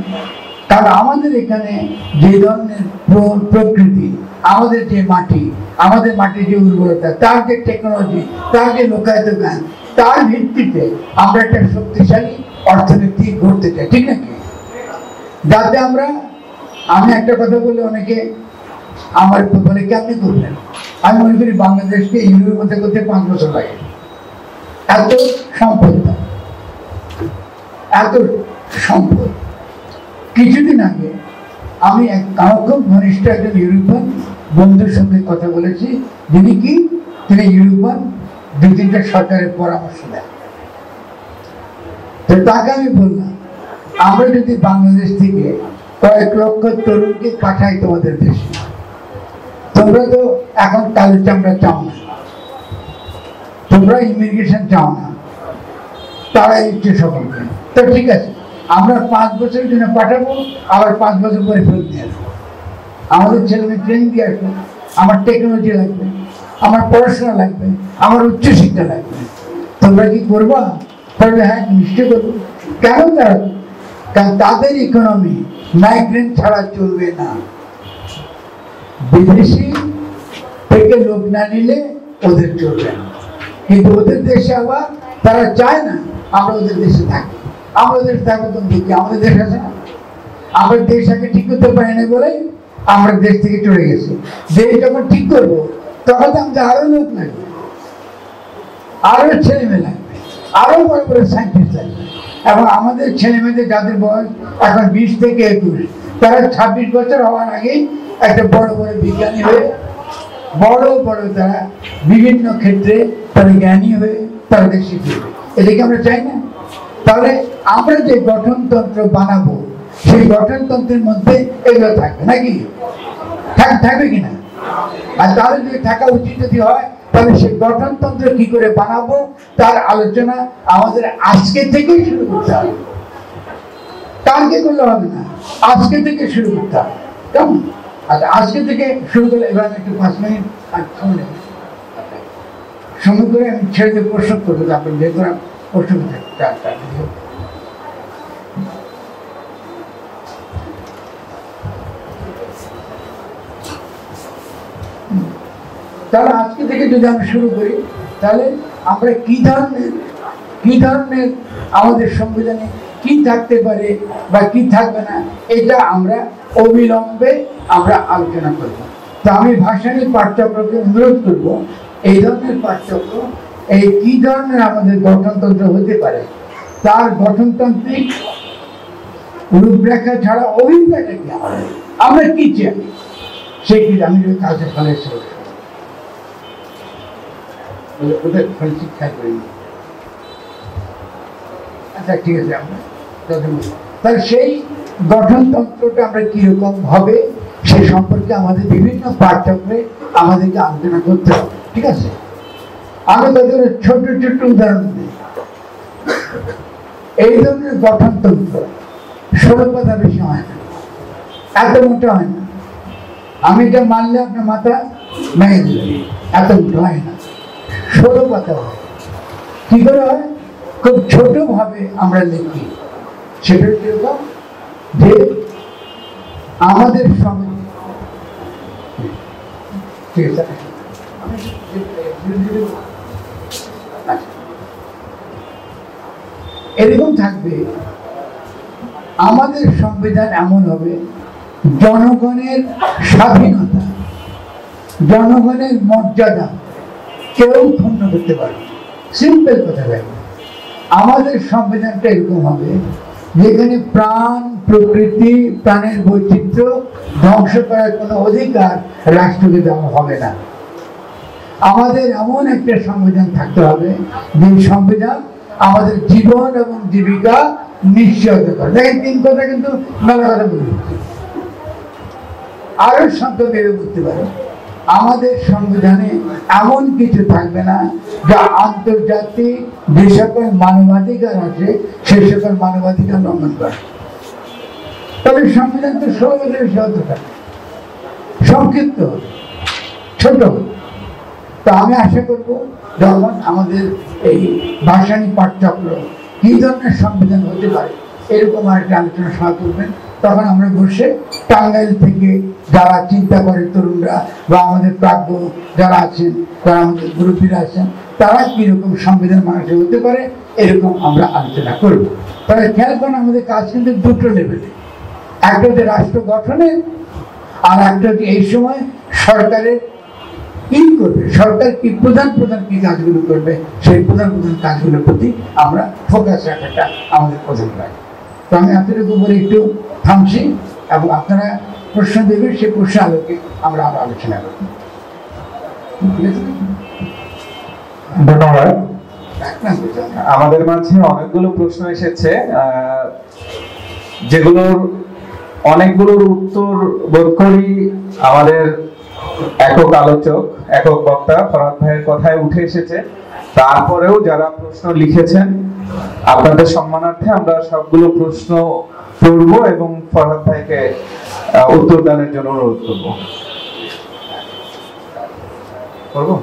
কারণ আমাদের এখানে যে ধরনের প্রকৃতি, আমাদের যে মাটি, আমাদের মাটির যে উর্বরতা, তার যে টেকনোলজি, তার যে লোকায়ত জ্ঞান, তার ভিত্তিতে আমরা একটা শক্তিশালী অর্থনীতি গড়তে চাই, ঠিক নাকি? যাতে আমি একটা কথা বলে অনেকে আমার বলে কেমনি করবেন, আমি মনে করি বাংলাদেশকে ইউরোপের মধ্যে করতে 5 বছর লাগে। এত সম্পদ, এত সম্পদ। কিছুদিন আগে আমি আমার খুব ঘনিষ্ঠ একজন ইউরোপিয়ান বন্ধুর সঙ্গে কথা বলেছি, তিনি ইউরোপিয়ান 2-3টা সরকারের পরামর্শ দেন। তো তাকে আমি বললাম, আমরা যদি বাংলাদেশ থেকে কয়েক লক্ষ তরুণকে পাঠাই তোমাদের দেশে, তোমরা তো এখন কালো চামড়া চাও না, তোমরা ইমিগ্রেশন চাও না, তারা ইচ্ছে সকলকে। তো ঠিক আছে, আমরা 5 বছরের জন্য পাঠাবো, আবার 5 বছর পরে ফেরত নিয়ে আসবো। আমাদের ছেলেমেয়ে ট্রেনিং দিয়ে আসবে, আমার টেকনোলজি লাগবে, আমার পড়াশোনা লাগবে, আমার উচ্চশিক্ষা লাগবে। তোমরা কি করবা? তাহলে হ্যাঁ, নিশ্চয় করবো। কেন তারা? কারণ তাদের ইকোনমি মাইগ্রেন্ট ছাড়া চলবে না। বিদেশি থেকে লোক না নিলে ওদের চলবে না। কিন্তু ওদের দেশে আবার তারা চায় না আমরা ওদের দেশে থাকি। আমরা ওদের থাকবো তো দেখি, আমাদের দেশ আছে না। আমরা দেশটাকে ঠিক করতে পারি না বলেই আমরা দেশ থেকে চলে গেছি। দেশ যখন ঠিক করবো তখন তো আমাদের আরো লোক লাগবে, আরো ছেলে মেয়ে লাগবে, আরো বড় বড় সায়েন্টিস্ট লাগবে। এবং আমাদের ছেলে মেয়েদের যাদের বয়স এখন 20 থেকে 21, তারা 26 বছর হওয়ার আগেই একটা বড় বড় বিজ্ঞানী হয়ে, বড় বড় তারা বিভিন্ন ক্ষেত্রে তারা জ্ঞানী হয়ে তারা দেশ শিখবে। এটাকে আমরা চাই না। তাহলে আমরা যে গঠনতন্ত্র বানাবো সেই গঠনতন্ত্রের মধ্যে এগুলো থাকবে নাকি? থাকবে কিনা? আর তাহলে যদি থাকা উচিত যদি হয়, তাহলে সেই গঠনতন্ত্র কি করে বানাবো তার আলোচনা আমাদের আজকে থেকেই শুরু করতে হবে। কালকে করলে হবে না, আজকে থেকে শুরু করতে হবে। কেমন? আচ্ছা, আজকে থেকে শুরু করলে এবার একটু 5 মিনিট সময় করে আমি ছেড়ে দিয়ে প্রশ্ন করবো। আপনার যে করে প্রশ্ন তাহলে আজকে থেকে যদি আমি শুরু করি, তাহলে আমরা কি ধরনের আমাদের সংবিধানে কি থাকতে পারে বা কি থাকবে না, এটা আমরা অবিলম্বে আমরা আলোচনা করব। তো আমি ভাষানিক পাঠচক্রকে অনুরোধ করব, এই ধরনের পাঠচক্র, এই কি ধরনের আমাদের গঠনতন্ত্র হতে পারে তার গঠনতান্ত্রিক রূপরেখা ছাড়া অভিজ্ঞতা কি, আমরা কি চাই সেই কি আমি কাজের ফলে ওদের ফলে শিক্ষায় করিনি। আচ্ছা ঠিক আছে, আমরা তাহলে সেই গঠনতন্ত্রটা আমরা কিরকম হবে সে সম্পর্কে আমাদের বিভিন্ন পাঠচক্রে আমাদেরকে আলোচনা করতে হবে। ঠিক আছে, আমি তাদের ছোট ছোট উদাহরণ দিই। এই ধরনের গঠনতন্ত্র 16 পাতা বেশি হয় না, এত মোটা হয় না। আমি এটা মানলে আপনার মাথা ভেঙে দিল, এত মোটা হয় না, 16 পাতা হয়। কি করে হয়? খুব ছোট ভাবে আমরা লিখি। সেটা কিরকম যে আমাদের সঙ্গে এরকম থাকবে, আমাদের সংবিধান এমন হবে জনগণের স্বাধীনতা, জনগণের মর্যাদা কেউ ক্ষুণ্ণ করতে পারবে। সিম্পল কথা বলবো, আমাদের সংবিধানটা এরকম হবে যেখানে প্রাণ, প্রকৃতি, প্রাণের বৈচিত্র্য ধ্বংস করার কোনো অধিকার রাষ্ট্রকে দেওয়া হবে না। আমাদের এমন একটা সংবিধান থাকতে হবে যে সংবিধান আমাদের জীবন এবং জীবিকা নিশ্চয়তা করে। দেখেন, 3 কথা কিন্তু মেলা কথা বলি, আরো সংখ্যা ভেবে বুঝতে পারে। আমাদের সংবিধানে এমন কিছু থাকবে না যা আন্তর্জাতিক যে সকল মানবাধিকার আছে সেই সকল মানবাধিকার লঙ্ঘন করে। তবে সংবিধান তো 16 বছরের সহজতা, সংক্ষিপ্ত, ছোট। তো আমি আশা করব যখন আমাদের এই ভাষানিক পাঠচক্র কি ধরনের সংবিধান হতে পারে এরকম আরেকটা আলোচনা সভা করবেন, তখন আমরা বসে টাঙ্গাইল থেকে যারা চিন্তা করে তরুণরা বা আমাদের প্রাজ্ঞ যারা আছেন, যারা আমাদের মুরব্বীরা আছেন, তারা কিরকম সংবিধান মানুষের হতে পারে এরকম আমরা আলোচনা করব। তাহলে খেয়াল করেন, আমাদের কাজ কিন্তু 2টো লেভেলে, একটা হচ্ছে রাষ্ট্র গঠনের, আর একটা হচ্ছে এই সময় সরকারের কি করবে, সরকার কি প্রধান কি কাজগুলো করবে, সেই প্রধান কাজগুলোর প্রতি আমরা ফোকাস রাখাটা আমাদের প্রধান কাজ। তো আমি আপনাদের উপরে একটু থামছি এবং আপনারা প্রশ্ন দেবেন, সেই প্রশ্ন আলোকে আমরা আরো আলোচনা করব। ধন্যবাদ। আমাদের মাঝে অনেকগুলো প্রশ্ন এসেছে, যেগুলোর অনেকগুলোর উত্তর বোধ করি আমাদের একক আলোচক, একক বক্তা ফরহাদ ভাইয়ের কথায় উঠে এসেছে। তারপরেও যারা প্রশ্ন লিখেছেন, আপনাদের সম্মানার্থে আমরা সবগুলো প্রশ্ন পড়ব এবং ফরহাদ ভাইকে উত্তর দানের জন্য অনুরোধ করব। করবো?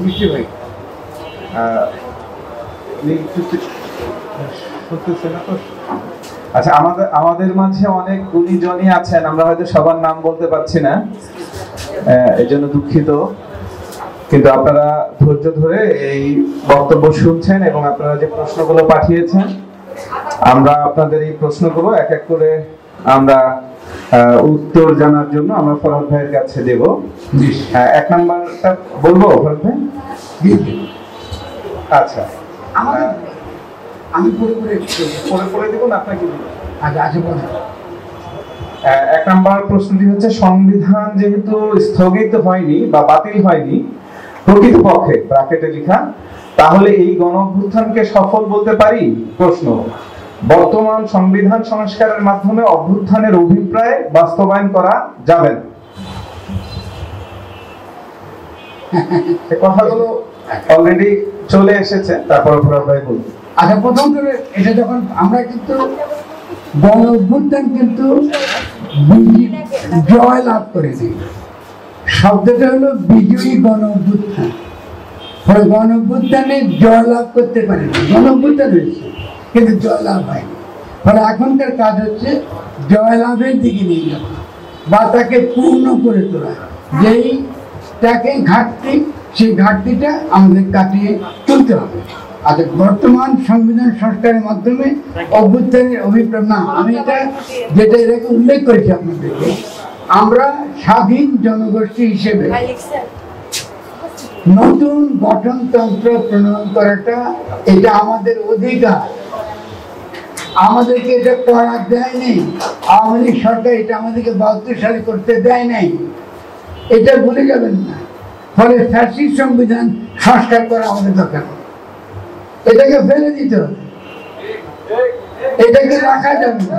নিশ্চয় ভাই। আচ্ছা, আমাদের মাঝে অনেক গুণীজনই আছেন, আমরা হয়তো সবার নাম বলতে পারছি না, এই জন্য দুঃখিত। কিন্তু আপনারা ধৈর্য ধরে এই বক্তব্য শুনছেন এবং আপনারা যে প্রশ্নগুলো পাঠিয়েছেন, আমরা আপনাদের এই প্রশ্নগুলো এক এক করে আমরা উত্তর জানার জন্য আমরা ফরহাদ ভাইয়ের কাছে দেব। এক নাম্বারটা বলবো ফরহাদ ভাই? আচ্ছা, আমি পরে দেবো না আপনাকে? আচ্ছা বলেন। এক নাম্বার প্রশ্নটি হচ্ছে, সংবিধান যেহেতু স্থগিত হয়নি বা বাতিল হয়নি প্রকৃতপক্ষে, ব্র্যাকেটে লেখা, তাহলে এই গণঅভ্যুত্থানকে সফল বলতে পারি? প্রশ্ন, বর্তমান সংবিধান সংস্কারের মাধ্যমে অভ্যুত্থানের অভিপ্রায় বাস্তবায়ন করা যাবে না। কথাগুলো অলরেডি চলে এসেছে, তারপরে ফরহাদ ভাই বলুন। আচ্ছা, প্রথম করে এটা যখন আমরা কিন্তু গণ অভ্যুত্থান কিন্তু জয় লাভ করেছি, শব্দটা হলো বিজয়ী গণ অভ্যুত্থান। গণ অভ্যুত্থানে জয় লাভ করতে পারেনি, গণ অভ্যুত্থান হয়েছে কিন্তু জয় লাভ হয়নি। ফলে এখনকার কাজ হচ্ছে জয় লাভের দিকে নিয়ে যাওয়া বা তাকে পূর্ণ করে তোলা। যেই তাকে ঘাটতি, সেই ঘাটতিটা আমাদের কাটিয়ে তুলতে হবে। আচ্ছা, বর্তমান সংবিধান সংস্কারের মাধ্যমে অভ্যুত্থানের অভিপ্রায় না, আমি এটা যেটা এটাকে উল্লেখ করেছি আপনাদেরকে, আমরা স্বাধীন জনগোষ্ঠী হিসেবে নতুন গঠনতন্ত্র প্রণয়ন করাটা এটা আমাদের অধিকার। আমাদেরকে এটা করা দেয় নাই, আওয়ামী লীগ সরকার এটা আমাদেরকে 72 সালে করতে দেয় নাই, এটা ভুলে যাবেন না। ফলে ফ্যাসিস্ট সংবিধান সংস্কার করা আমাদের দরকার, এটাকে ফেলে দিতে হবে, এটাকে রাখা যাবে না।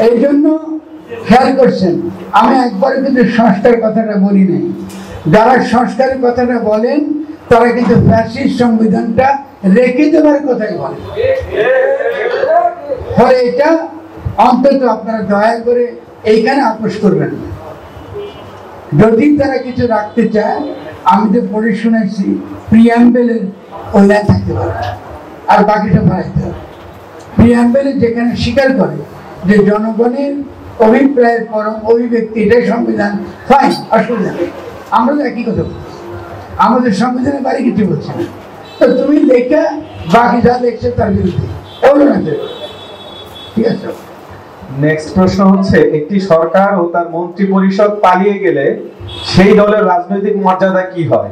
এই জন্য খেয়াল করছেন, আমি একবারে কিন্তু সংস্কার কথাটা বলি নাই। যারা সংস্কারের কথাটা বলেন তারা কিন্তু ফ্যাসিস্ট সংবিধানটা রেখে দেওয়ার কথাই বলেন। ফলে এটা অন্তত আপনারা দয়া করে এইখানে আপোষ করবেন না। যদি তারা কিছু রাখতে চায়, আমি তো পড়ে শুনেছি প্রিয়াম্বেলের ওইলাইন থাকতে পারে, আর বাকিটা ফেলাইতে হবে। প্রিয়াম্বেলে যেখানে স্বীকার করে যে জনগণের অভিপ্রায়ের পরম অভিব্যক্তি, এটাই সংবিধান, ফাইন, অসুবিধা নেই। আমরা তো একই কথা বলছি, আমাদের সংবিধানের বাড়ি কিছু বলছি না। তো তুমি লেখা বাকি যা লিখছে তার বিরুদ্ধে বলো না, ঠিক আছে? নেক্সট প্রশ্ন হচ্ছে, একটি সরকার ও তার মন্ত্রী পরিষদ পালিয়ে গেলে সেই দলের রাজনৈতিক মর্যাদা কি হয়?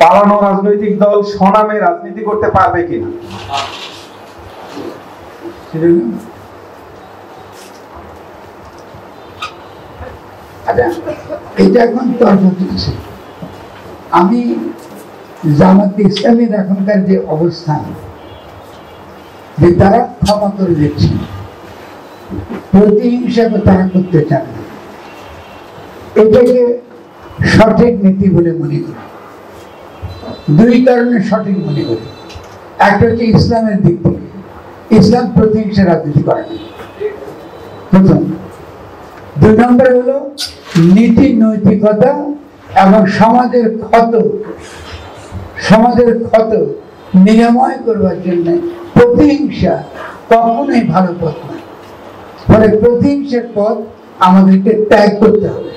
পালানো রাজনৈতিক দল স্বনামে রাজনীতি করতে পারবে কিনা? আচ্ছা, এটা এখন তর্ক চলছে। আমি জামাতে ইসলামের এখনকার যে অবস্থান, যে তারা ক্ষমা করে দিচ্ছে, প্রতিহিংসা তারা করতে চান না, এটাকে সঠিক নীতি বলে মনে করি। দুই কারণে সঠিক মনে করি। একটা হচ্ছে ইসলামের দিক থেকে, ইসলাম প্রতিহিংসা রাজনীতি করে না, প্রথম। দুই নম্বরে হলো নীতি নৈতিকতা এবং সমাজের ক্ষত নিরাময় করবার জন্য প্রতিহিংসা কখনোই ভালো পথ নয়। ফলে প্রতিহিংসার পথ আমাদেরকে ত্যাগ করতে হবে।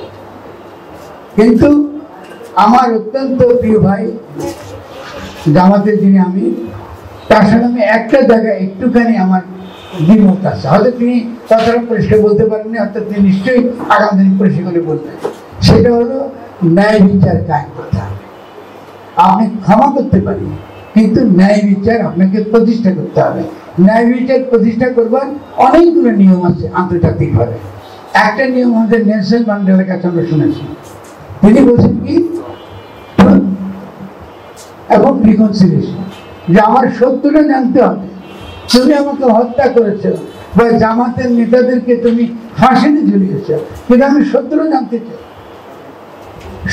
কিন্তু আমার অত্যন্ত প্রিয় ভাই জামাতের যিনি আমি, তার সঙ্গে আমি একটা জায়গায় একটুখানি আমার দ্বিমত আছে। হয়তো তিনি কথাটা পরিষ্কার বলতে পারেননি, অর্থাৎ তিনি নিশ্চয়ই আগামী দিন পরিষ্কার করে বলবেন। সেটা হলো ন্যায় বিচার কায়েম করতে হবে। আপনি ক্ষমা করতে পারেন, কিন্তু ন্যায় বিচার আপনাকে প্রতিষ্ঠা করতে হবে। ন্যায় বিচার প্রতিষ্ঠা করবার অনেকগুলো নিয়ম আছে আন্তর্জাতিকভাবে। একটা নিয়ম আমাদের নেলসন ম্যান্ডেলার কাছে আমরা শুনেছি, তিনি বলছেন কি, এবং রিকনসিলিয়েশন, যে আমার সত্যটা জানতে হবে। তুমি আমাকে হত্যা করেছো বা জামাতের নেতাদেরকে তুমি ফাঁসিতে ঝুলিয়েছ, কিন্তু আমি সত্যটা জানতে চাই,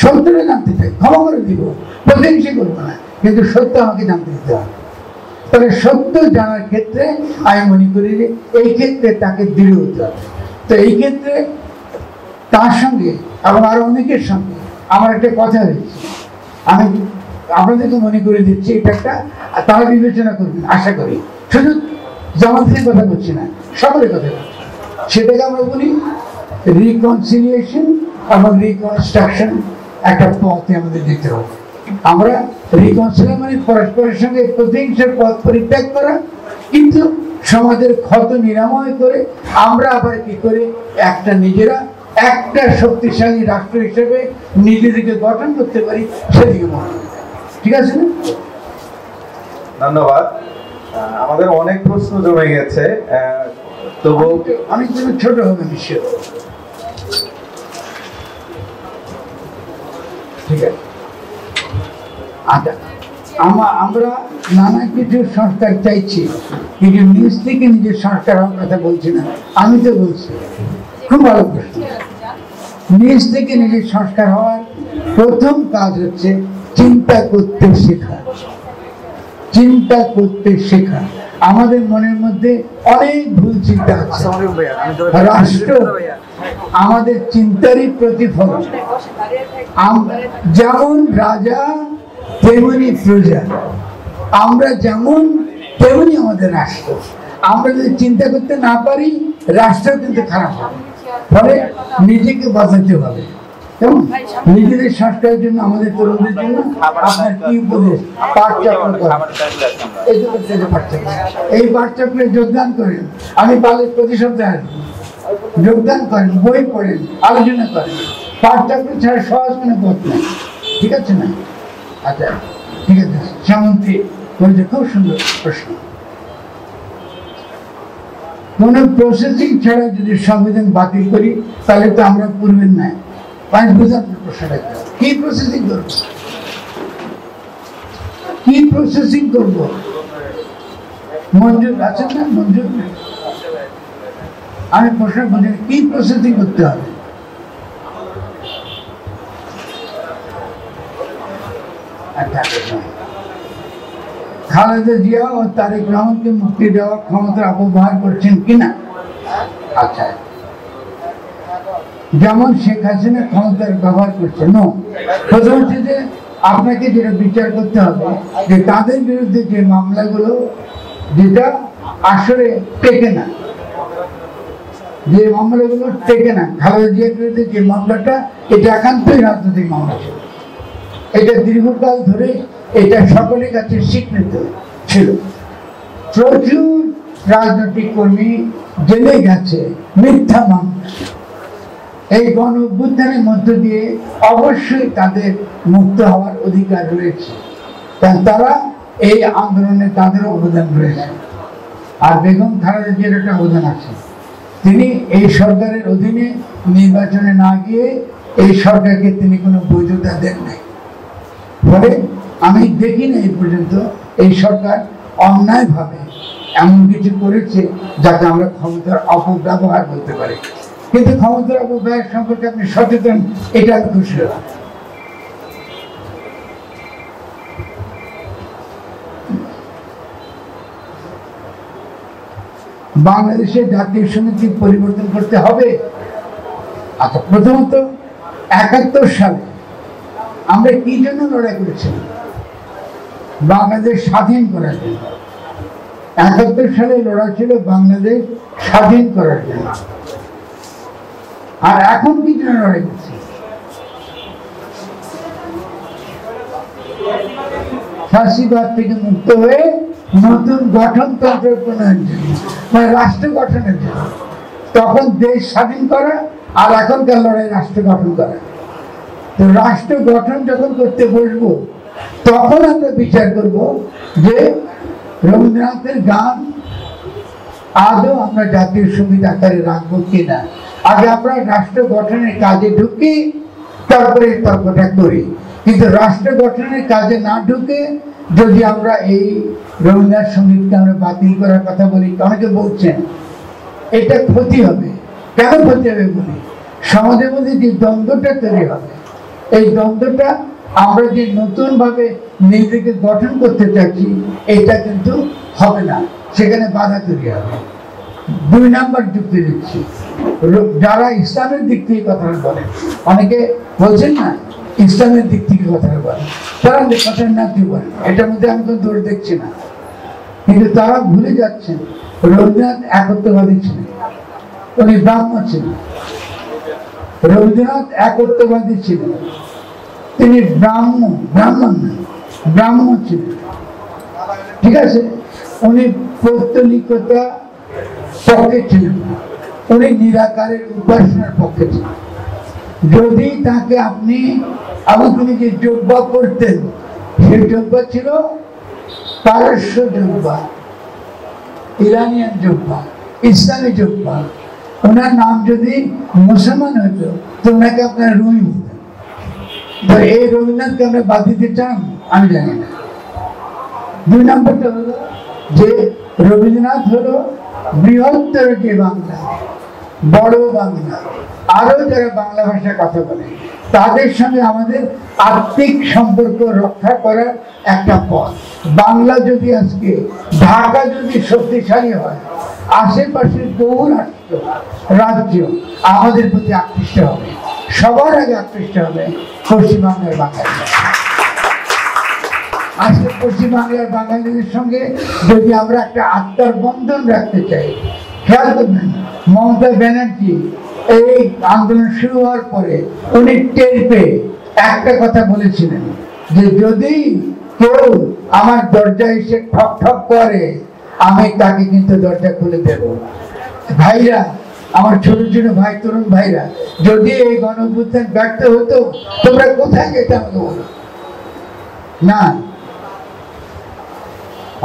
সত্যটা জানতে চাই। ক্ষমা করে দিব, প্রতিহিংসা করবো না, কিন্তু সত্য আমাকে জানতে দিতে হবে। তাহলে সত্য জানার ক্ষেত্রে আমি মনে করি যে এই ক্ষেত্রে তাকে দৃঢ় হতে হবে। তো এই ক্ষেত্রে তার সঙ্গে এবং আরো অনেকের সঙ্গে আমার একটা কথা হয়েছে, আমি আপনাদেরকে মনে করে দিচ্ছি, এটা একটা তারা বিবেচনা করবেন আশা করি। শুধু জামাতের কথা বলছি না, সকলের কথা বলছি। সেটাকে আমরা বলি রিকনসিলিয়েশন এবং রিকনস্ট্রাকশন। একটা পথে আমাদের যেতে হবে। আমরা রিকনসিলিয়েশন মানে পরস্পরের সঙ্গে প্রতিহিংসার পথ পরিত্যাগ করা, কিন্তু সমাজের ক্ষত নিরাময় করে আমরা আবার কি করে একটা নিজেরা একটা শক্তিশালী রাষ্ট্র হিসেবে নিজেদেরকে গঠন করতে পারি, সেদিকে মনে হয়। ঠিক আছে না? ধন্যবাদ। আমাদের অনেক প্রশ্ন জমে গেছে, তবু অনেক ছোট হবে বিষয়। ঠিক আছে, আচ্ছা, আমরা নানা কিছু সংস্কার চাইছি, কিন্তু নিজ থেকে নিজের সংস্কার হওয়ার কথা বলছি না, আমি তো বলছি। খুব ভালো প্রশ্ন। নিজ থেকে নিজের সংস্কার হওয়ার প্রথম কাজ হচ্ছে চিন্তা করতে শেখা। চিন্তা করতে শেখা। আমাদের মনের মধ্যে অনেক ভুল চিন্তা আছে। রাষ্ট্র আমাদের চিন্তারই প্রতিফলন। যেমন রাজা তেমনি প্রজা, আমরা যেমন তেমনি আমাদের রাষ্ট্র। আমরা যদি চিন্তা করতে না পারি, রাষ্ট্র কিন্তু খারাপ হবে। ফলে নিজেকে বাঁচাতে হবে। কেমন নিজেদের সংস্কারের জন্য আমাদের তরুণদের জন্য আপনার কি উপদেশ? এই পাঠচক্রে যোগদান করেন। আমি পালের প্রতি সপ্তাহে যোগদান করেন, বই পড়েন, আলোচনা করেন। পাঠচক্র ছাড়া সহজ কোনো পথ নেই। ঠিক আছে না? আচ্ছা, ঠিক আছে। শ্যামন্তী বলছে খুব সুন্দর প্রশ্ন। কোন প্রসেসিং ছাড়া যদি সংবিধান বাতিল করি, তাহলে তো আমরা পূর্বের নাই। প্রশ্নটা কি প্রসেসিং করবো? কি প্রসেসিং করবো? মঞ্জুর আছেন না? মঞ্জুর, আমি প্রশ্ন বলি কি প্রসেসিং করতে হবে? খালেদা জিয়া ও তারেক রহমানকে মুক্তি দেওয়ার ক্ষমতার অপব্যবহার করছেন কিনা? আচ্ছা, যেমন শেখ হাসিনা ক্ষমতার ব্যবহার করছে। নো, প্রথম হচ্ছে যে আপনাকে যেটা বিচার করতে হবে যে তাদের বিরুদ্ধে যে মামলাগুলো যেটা আসলে টেকে না, যে মামলাগুলো টেকে না, খালেদা জিয়ার বিরুদ্ধে যে মামলাটা, এটা একান্তই রাজনৈতিক মামলা ছিল। এটা দীর্ঘকাল ধরে এটা সকলের কাছে স্বীকৃত ছিল। প্রচুর রাজনৈতিক কর্মী জেলে গেছে মিথ্যা মামলা। এই গণ অভ্যুত্থানের মধ্য দিয়ে অবশ্যই তাদের মুক্ত হওয়ার অধিকার রয়েছে, কারণ তারা এই আন্দোলনে তাদের অবদান রয়েছে। আর বেগম খালেদা জিয়ার একটা অবদান আছে, তিনি এই সরকারের অধীনে নির্বাচনে না গিয়ে এই সরকারকে তিনি কোনো বৈধতা দেন নাই। ফলে আমি দেখি না এই পর্যন্ত এই সরকার অন্যায়ভাবে এমন কিছু করেছে যাতে আমরা ক্ষমতার অপব্যবহার করতে পারি। কিন্তু ক্ষমতার অপব্যবহার সম্পর্কে আপনি সচেতন, এটা আমি খুশি হলাম। বাংলাদেশের জাতীয় সঙ্গীত পরিবর্তন করতে হবে। আচ্ছা, প্রথমত ৭১ সালে আমরা কি জন্য লড়াই করেছিলাম? বাংলাদেশ স্বাধীন করার জন্য। ৭১ সালে লড়াই ছিল বাংলাদেশ স্বাধীন করার জন্য। আর এখন কি জন্য লড়াই করছি? ফাঁসিবাদ থেকে মুক্ত হয়ে নতুন গঠনতন্ত্র প্রণয়নের জন্য, মানে রাষ্ট্র গঠনের জন্য। তখন দেশ স্বাধীন করা, আর এখনকার লড়াই রাষ্ট্র গঠন করা। তো রাষ্ট্র গঠন যখন করতে বসবো, তখন আমরা বিচার করব যে রবীন্দ্রনাথের গান আদৌ আমরা জাতীয় সঙ্গীত আকারে রাখবো কিনা। আগে আমরা রাষ্ট্র গঠনের কাজে ঢুকি, তারপরে তর্কটা করি। কিন্তু রাষ্ট্র গঠনের কাজে না ঢুকে যদি আমরা এই রবীন্দ্রনাথ সঙ্গীতকে আমরা বাতিল করার কথা বলি, অনেকে বলছেন এটা ক্ষতি হবে। কেন ক্ষতি হবে বলি, সমাজের মধ্যে যে দ্বন্দ্বটা তৈরি হবে, এই দ্বন্দ্বটা আমরা যে নতুন ভাবে নিজেকে গঠন করতে চাচ্ছি এটা কিন্তু হবে না, সেখানে বাধা তৈরি হবে। 2 নাম্বার যুক্তি দিচ্ছি, যারা ইসলামের দিক থেকে কথা বলেন, অনেকে বলছেন না ইসলামের দিক থেকে কথা বলেন, তারা কথার না কি বলেন, এটার মধ্যে আমি কোনো দোষ দেখছি না, কিন্তু তারা ভুলে যাচ্ছেন রবীন্দ্রনাথ একত্ববাদী ছিলেন, উনি ব্রাহ্ম ছিলেন। রবীন্দ্রনাথ একত্ববাদী ছিলেন, তিনি ব্রাহ্ম ছিলেন, ঠিক আছে। উনি পৌত্তলিকতা পক্ষে ছিলেন, উনি নিরাকারের উপাসনার পক্ষে ছিলেন। যদি তাকে আপনি এবং তিনি যে যোগ্যা করতেন, সেই যোগ্যা ছিল পারস্য যোগ্যা, ইরানিয়ান যোগ্যা, ইসলামী যোগ্যা। ওনার নাম যদি মুসলমান হতো তো ওনাকে আপনারা রুমি বলতেন। তো এই রবীন্দ্রনাথকে আমরা বাদ দিতে চান, আমি জানি না। 2 নম্বরটা হলো যে রবীন্দ্রনাথ হলো বৃহত্তর যে বাংলা, বড় বাংলা, আরো যারা বাংলা ভাষায় কথা বলে তাদের সঙ্গে আমাদের আত্মিক সম্পর্ক রক্ষা করার একটা পথ। বাংলা যদি আজকে, ঢাকা যদি শক্তিশালী হয়, আশেপাশের বহু রাজ্য আমাদের প্রতি আকৃষ্ট হবে। সবার আগে আকৃষ্ট হবে পশ্চিমবাংলার বাঙালিরা। আজকে পশ্চিমবাংলার বাঙালিদের সঙ্গে যদি আমরা একটা আত্মার বন্ধন রাখতে চাই, খেয়াল করবেন মমতা ব্যানার্জি এই আন্দোলন শুরু হওয়ার পরে উনি টের পেয়ে একটা কথা বলেছিলেন যে যদি কেউ আমার দরজায় এসে ঠক ঠক করে আমি তাকে কিন্তু দরজা খুলে দেব। ভাইরা, আমার ছোট ছোট ভাই, তরুণ ভাইরা, যদি এই গণঅভ্যুত্থান ব্যর্থ হতো তোমরা কোথায় যেতে আমাকে বলো না,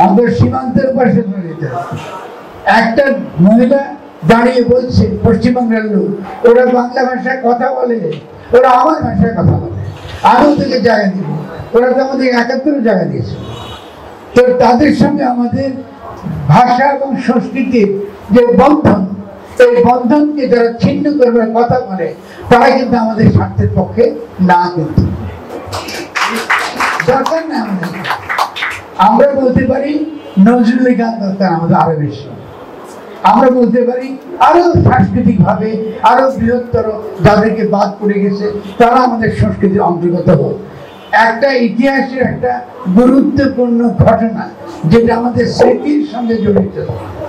আমাদের সীমান্তের পাশে চলে যেতে। একটা মহিলা দাঁড়িয়ে বলছে পশ্চিমবঙ্গের লোক, ওরা বাংলা ভাষায় কথা বলে, ওরা আমার ভাষায় কথা বলে, আমি ওদেরকে জায়গা দিব। ওরা তো আমাদের 71 জায়গা দিয়েছে। তো তাদের সঙ্গে আমাদের ভাষা এবং সংস্কৃতির যে বন্ধন, এই বন্ধনকে যারা ছিন্ন করবার কথা বলে তারা কিন্তু আমাদের স্বার্থের পক্ষে না, কিন্তু দরকার না আমাদের। আমরা বলতে পারি নজরুলের গান দরকার আমাদের আরো বেশি, আমরা বলতে পারি আরো সাংস্কৃতিক ভাবে আরো বৃহত্তর যাদেরকে বাদ পড়ে গেছে তারা আমাদের সংস্কৃতির অন্তর্গত হোক। একটা ইতিহাসের একটা গুরুত্বপূর্ণ ঘটনা যেটা আমাদের স্মৃতির সঙ্গে জড়িত,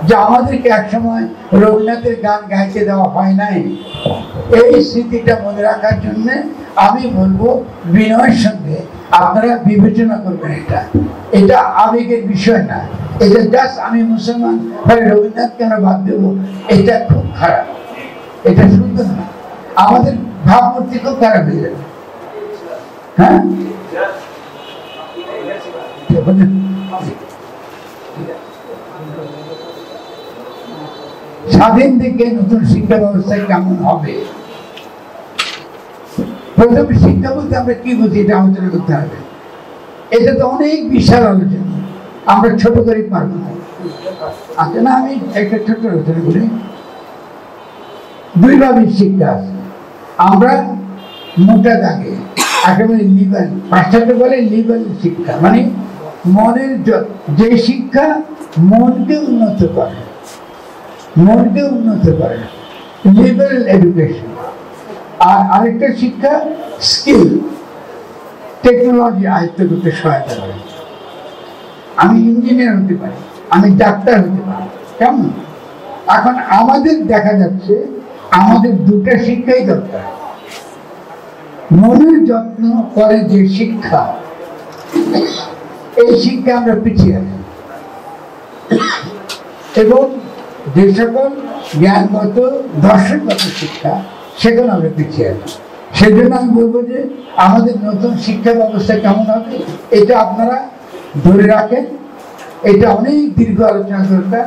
যা আমাদেরকে একসময় রবীন্দ্রনাথের গান গাইতে দেওয়া হয় নাই, এই স্মৃতিটা মনে রাখার জন্য আমি বলবো বিনয়ের সঙ্গে আপনারা বিবেচনা করবেন। এটা আবেগের বিষয় না, এটা জাস্ট আমি মুসলমান তাহলে রবীন্দ্রনাথকে আমরা বাদ দেবো, এটা খুব খারাপ, এটা সুন্দর না, আমাদের ভাবমূর্তি খুব খারাপ হয়ে যাবে। হ্যাঁ, স্বাধীন থেকে নতুন শিক্ষা ব্যবস্থা কেমন হবে? প্রথমে শিক্ষা বলতে আমরা কি বুঝি এটা আলোচনা করতে হবে। এটা তো অনেক বিশাল আলোচনা, আমরা ছোট করে পারবো না। আচ্ছা না, আমি একটা ছোট আলোচনা করি। 2 ভাবে শিক্ষা আছে। আমরা মোটা দাগে একেবারে লিবারেল, পাশ্চাত্য বলে লিবারেল শিক্ষা, মানে মনের যে শিক্ষা মনকে উন্নত করে, লিবারেল এডুকেশন। আর আরেকটা শিক্ষা স্কিল, টেকনোলজি আয়ত্ত করতে সহায়তা করে। আমি ইঞ্জিনিয়ার হতে পারি, আমি ডাক্তার হতে পারি, কেমন? এখন আমাদের দেখা যাচ্ছে আমাদের 2টা শিক্ষাই দরকার। মনের যত্ন করে যে শিক্ষা, এই শিক্ষা আমরা পিছিয়ে আছি, এবং যে সকল জ্ঞানগত দর্শনগত শিক্ষা সেগুলো আমরা পিছিয়ে আছি। সেজন্য আমি বলবো যে আমাদের নতুন শিক্ষা ব্যবস্থা কেমন হবে এটা আপনারা ধরে রাখেন। এটা অনেক দীর্ঘ আলোচনা দরকার,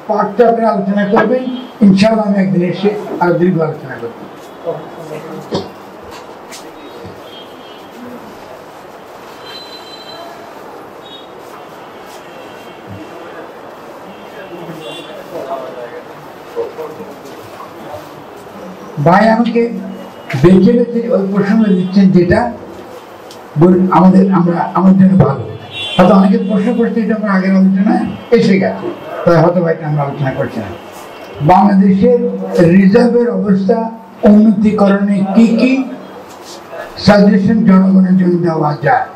পাঠটা আপনি আলোচনা করবেন, ইনশাআল্লাহ আমি একদিন এসে আরো দীর্ঘ আলোচনা করবো। ভাই আমাকে বেছে বেছে ওই প্রসঙ্গ দিচ্ছেন যেটা আমার জন্য ভালো। হয়তো অনেকে প্রশ্ন করছে, এটা আমার আগের আলোচনায় এসে গেছে, তাই হয়তো ভাইটা আমরা আলোচনা করছি না। বাংলাদেশের রিজার্ভের অবস্থা উন্নতিকরণে কি কি সাজেশন জনগণের জন্য দেওয়া যায়?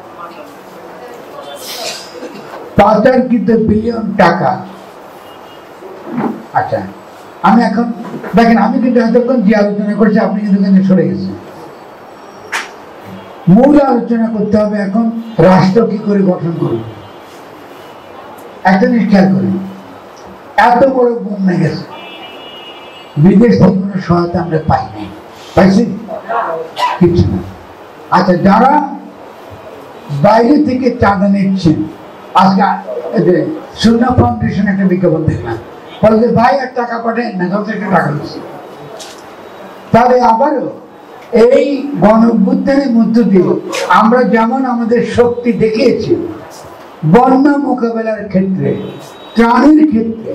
পাচারকৃত বিলিয়ন টাকা। আচ্ছা, আমি এখন দেখেন, আমি কিন্তু এতক্ষণ যে আলোচনা করছি আপনি কিন্তু সরে গেছেন। মূল আলোচনা করতে হবে এখন রাষ্ট্র কি করে গঠন করবে। একটা জিনিস খেয়াল করেন, এত বড় বন্যা গেছে, বিদেশ থেকে কোনো সহায়তা আমরা পাইনি, পাইছি কিছু না। আচ্ছা, যারা বাইরে থেকে চাঁদা নিচ্ছেন, আজকে সুন্না ফাউন্ডেশন একটা বিজ্ঞাপন দেখলাম, বলছে ভাই আর টাকা পাঠায় না, যথেষ্ট টাকা দিচ্ছে। তাহলে আবারও এই গণঅভ্যুত্থানের মধ্য দিয়ে আমরা যেমন আমাদের শক্তি দেখিয়েছি বন্যা মোকাবেলার ক্ষেত্রে, ত্রাণের ক্ষেত্রে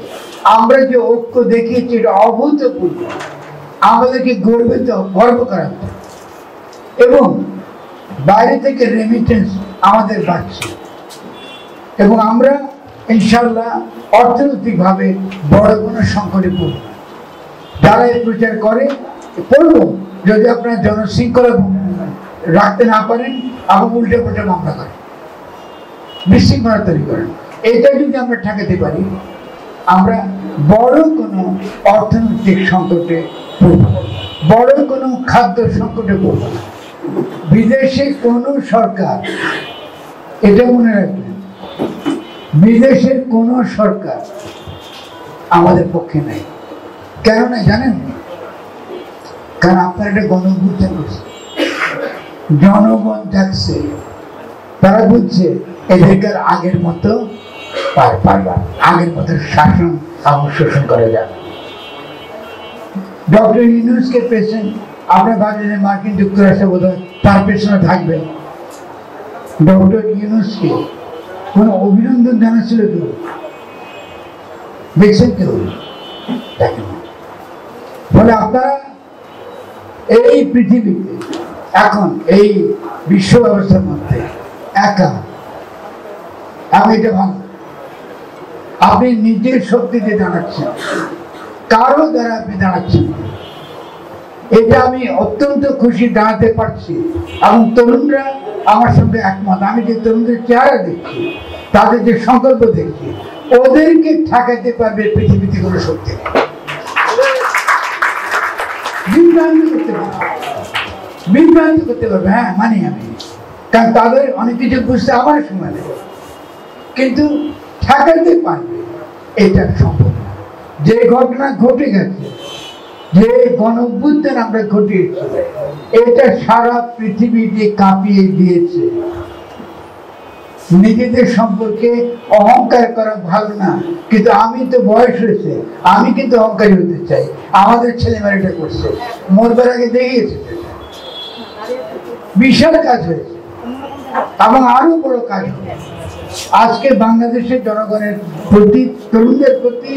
আমরা যে ঐক্য দেখিয়েছি, এটা অভূতপূর্ব, আমাদেরকে গর্ব করাতে। এবং বাইরে থেকে রেমিটেন্স আমাদের বাড়ছে এবং আমরা ইনশাল্লাহ অর্থনৈতিকভাবে বড় কোনো সংকটে পড়ব না। যারা এই প্রচার করে পড়ব, যদি আপনার জনশৃঙ্খলা রাখতে না পারেন আবার উল্টে পাল্টে মামলা করেন, বিশৃঙ্খলা তৈরি করেন, এটা যদি আমরা ঠেকাতে পারি আমরা বড় কোনো অর্থনৈতিক সংকটে পড়ব, বড় কোনো খাদ্য সংকটে পড়ব না। বিদেশে কোনো সরকার, এটা মনে রাখবেন, বিদেশের কোনো সরকার আমাদের পক্ষে নেই। কেন না জানেন? কারণ আপনার একটা গণঅভ্যুত্থান করছে, জনগণ যাচ্ছে, তারা বুঝছে এদেরকে আগের মতো পারবা, আগের মতো শাসন এবং শোষণ করা যাবে। ডক্টর ইউনূসকে পেয়েছেন, আপনার ভাবছেন মার্কিন যুক্তরাষ্ট্রে বোধহয় তার পেছনে থাকবে। ডক্টর ইউনূসকে কোন অভিনন্দন জানাচ্ছিল কেউ? দেখছেন কেউ? দেখেন। ফলে আপনারা এই পৃথিবীতে এখন এই বিশ্ব ব্যবস্থার মধ্যে একা, আমি এটা ভালো, আপনি নিজের শক্তিতে দাঁড়াচ্ছেন, কারো দ্বারা আপনি দাঁড়াচ্ছেন, এটা আমি অত্যন্ত খুশি দাঁড়াতে পারছি। এবং তরুণরা আমার সঙ্গে একমত। আমি যে তরুণদের চেহারা দেখছি, তাদের যে সংকল্প দেখছি, ওদেরকে ঠেকাতে পারবে পৃথিবীতে কোনো শক্তি নেই। বিভ্রান্ত করতে পারবে, হ্যাঁ মানি আমি, কারণ তাদের অনেক কিছু বুঝতে আমার সময় নেই, কিন্তু ঠেকাতে পারবে এটা সম্ভব না। যে ঘটনা ঘটে গেছে, যে গণঅভ্যুত্থান আমরা ঘটিয়েছি, এটা সারা পৃথিবীকে কাঁপিয়ে দিয়েছে। নিজেদের সম্পর্কে অহংকার করা ভালো না, কিন্তু আমি তো বয়স হয়েছে, আমি কিন্তু অহংকারী হতে চাই। আমাদের ছেলেমেয়েরা এটা করছে, মরবার আগে দেখিয়েছে, বিশাল কাজ হয়েছে এবং আরো বড় কাজ হবে। আজকে বাংলাদেশের জনগণের প্রতি, তরুণদের প্রতি,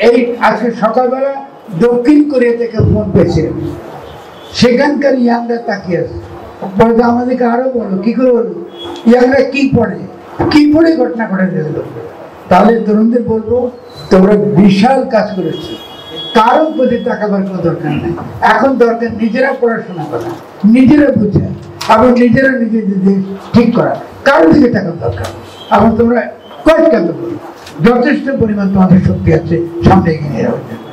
এই আজকে সকালবেলা দক্ষিণ কোরিয়া থেকে ফোন পেয়েছে, সেখানকার ইয়াংরা তাকিয়ে আছে, বলতে আমাদেরকে আরো বলো, কি করে বলো, ইয়াংরা কি পড়ে ঘটনা ঘটে দিল। তাহলে তরুণদের বলবো, তোমরা বিশাল কাজ করেছো, কারো প্রতি তাকাবার কোনো দরকার নেই। এখন দরকার নিজেরা পড়াশোনা করা, নিজেরা বুঝা এবং নিজেরা নিজেদের দেশ ঠিক করা, কারোর দিকে টাকার দরকার। এবং তোমরা কয়েক কাজ করো, যথেষ্ট পরিমাণ তোমাদের শক্তি আছে সামনে এগিয়ে নিয়ে যাওয়ার জন্য।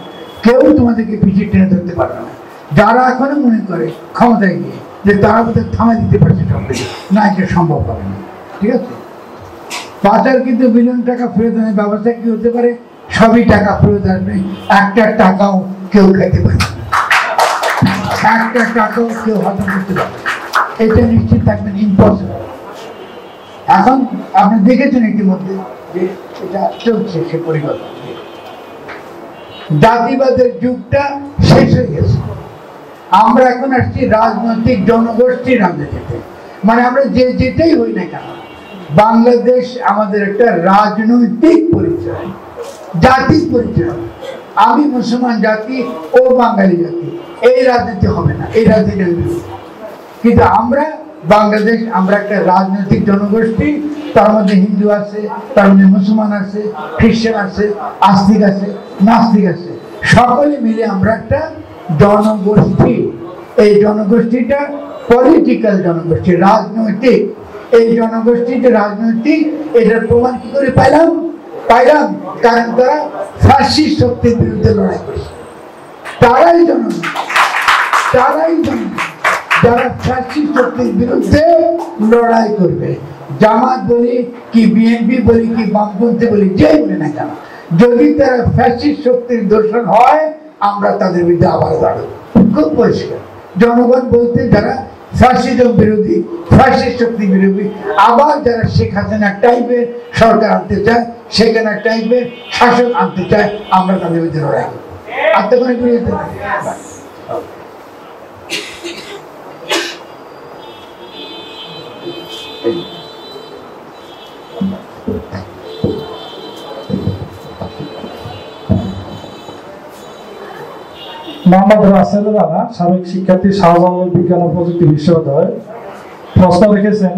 কেউ তোমাদেরকে পিছিয়ে টেনে ধরতে পারবে না। যারা এখনো মনে করে ক্ষমতায় গিয়ে যে তারা বোধহয় থামাই দিতে পারছে সবকিছু, না, এটা সম্ভব হবে না। ঠিক আছে? পাচার কিন্তু বিলিয়ন টাকা ফেরত আনার ব্যবস্থা কি হতে পারে? সবই টাকা ফেরত আসবে, একটা টাকাও কেউ খাইতে পারবে না, একটা টাকাও কেউ হজম করতে পারবে, এটা নিশ্চিত থাকবেন, ইম্পসিবল। এখন আপনি দেখেছেন ইতিমধ্যে যে এটা চলছে, সে পরিকল্পনা। জাতিবাদের যুগটা শেষ হয়ে গেছে, আমরা এখন আসছি রাজনৈতিক জনগোষ্ঠীর রাজনীতিতে। মানে আমরা যে যেটাই হই না কেন, বাংলাদেশ আমাদের একটা রাজনৈতিক পরিচয়, জাতির পরিচয়। আমি মুসলমান জাতি, ও বাঙালি জাতি, এই রাজনীতি হবে না, এই রাজনীতির বিরুদ্ধে। কিন্তু আমরা বাংলাদেশ, আমরা একটা রাজনৈতিক জনগোষ্ঠী, তার মধ্যে হিন্দু আছে, তার মধ্যে মুসলমান আছে, খ্রিস্টান আছে, আস্তিক আছে, নাস্তিক আছে, সকলে মিলে আমরা একটা জনগোষ্ঠী। এই জনগোষ্ঠীটা পলিটিক্যাল জনগোষ্ঠী, রাজনৈতিক। এই জনগোষ্ঠীটা রাজনৈতিক, এটার প্রমাণ কি করে পাইলাম? কারণ তারা ফ্যাসিস্ট শক্তির বিরুদ্ধে লড়াই করছে। তারাই যারা ফ্যাসিস্ট শক্তির বিরুদ্ধে লড়াই করবে। জামাত বলি কি, বিএনপি বলি কি, বামপন্থী বলি, যেই বলি না কেন, যদি তারা ফ্যাসিস্ট শক্তির দোষণ হয়, আমরা তাদের বিরুদ্ধে আবার দাঁড়াবো। খুব পরিষ্কার। জনগণ বলতে যারা ফ্যাসিজম বিরোধী, ফ্যাসিস্ট শক্তি বিরোধী, আবার যারা শেখ হাসিনা টাইপের সরকার আনতে চায়, শেখ হাসিনা টাইপের শাসক আনতে চায়, আমরা তাদের বিরুদ্ধে লড়াই করবো। আর তো কোনো বিরোধী নেই। মোহাম্মদ রাসেল রানা, সাবেক শিক্ষার্থী, শাহজালাল বিজ্ঞান ও প্রযুক্তি বিশ্ববিদ্যালয়, প্রশ্ন রেখেছেন,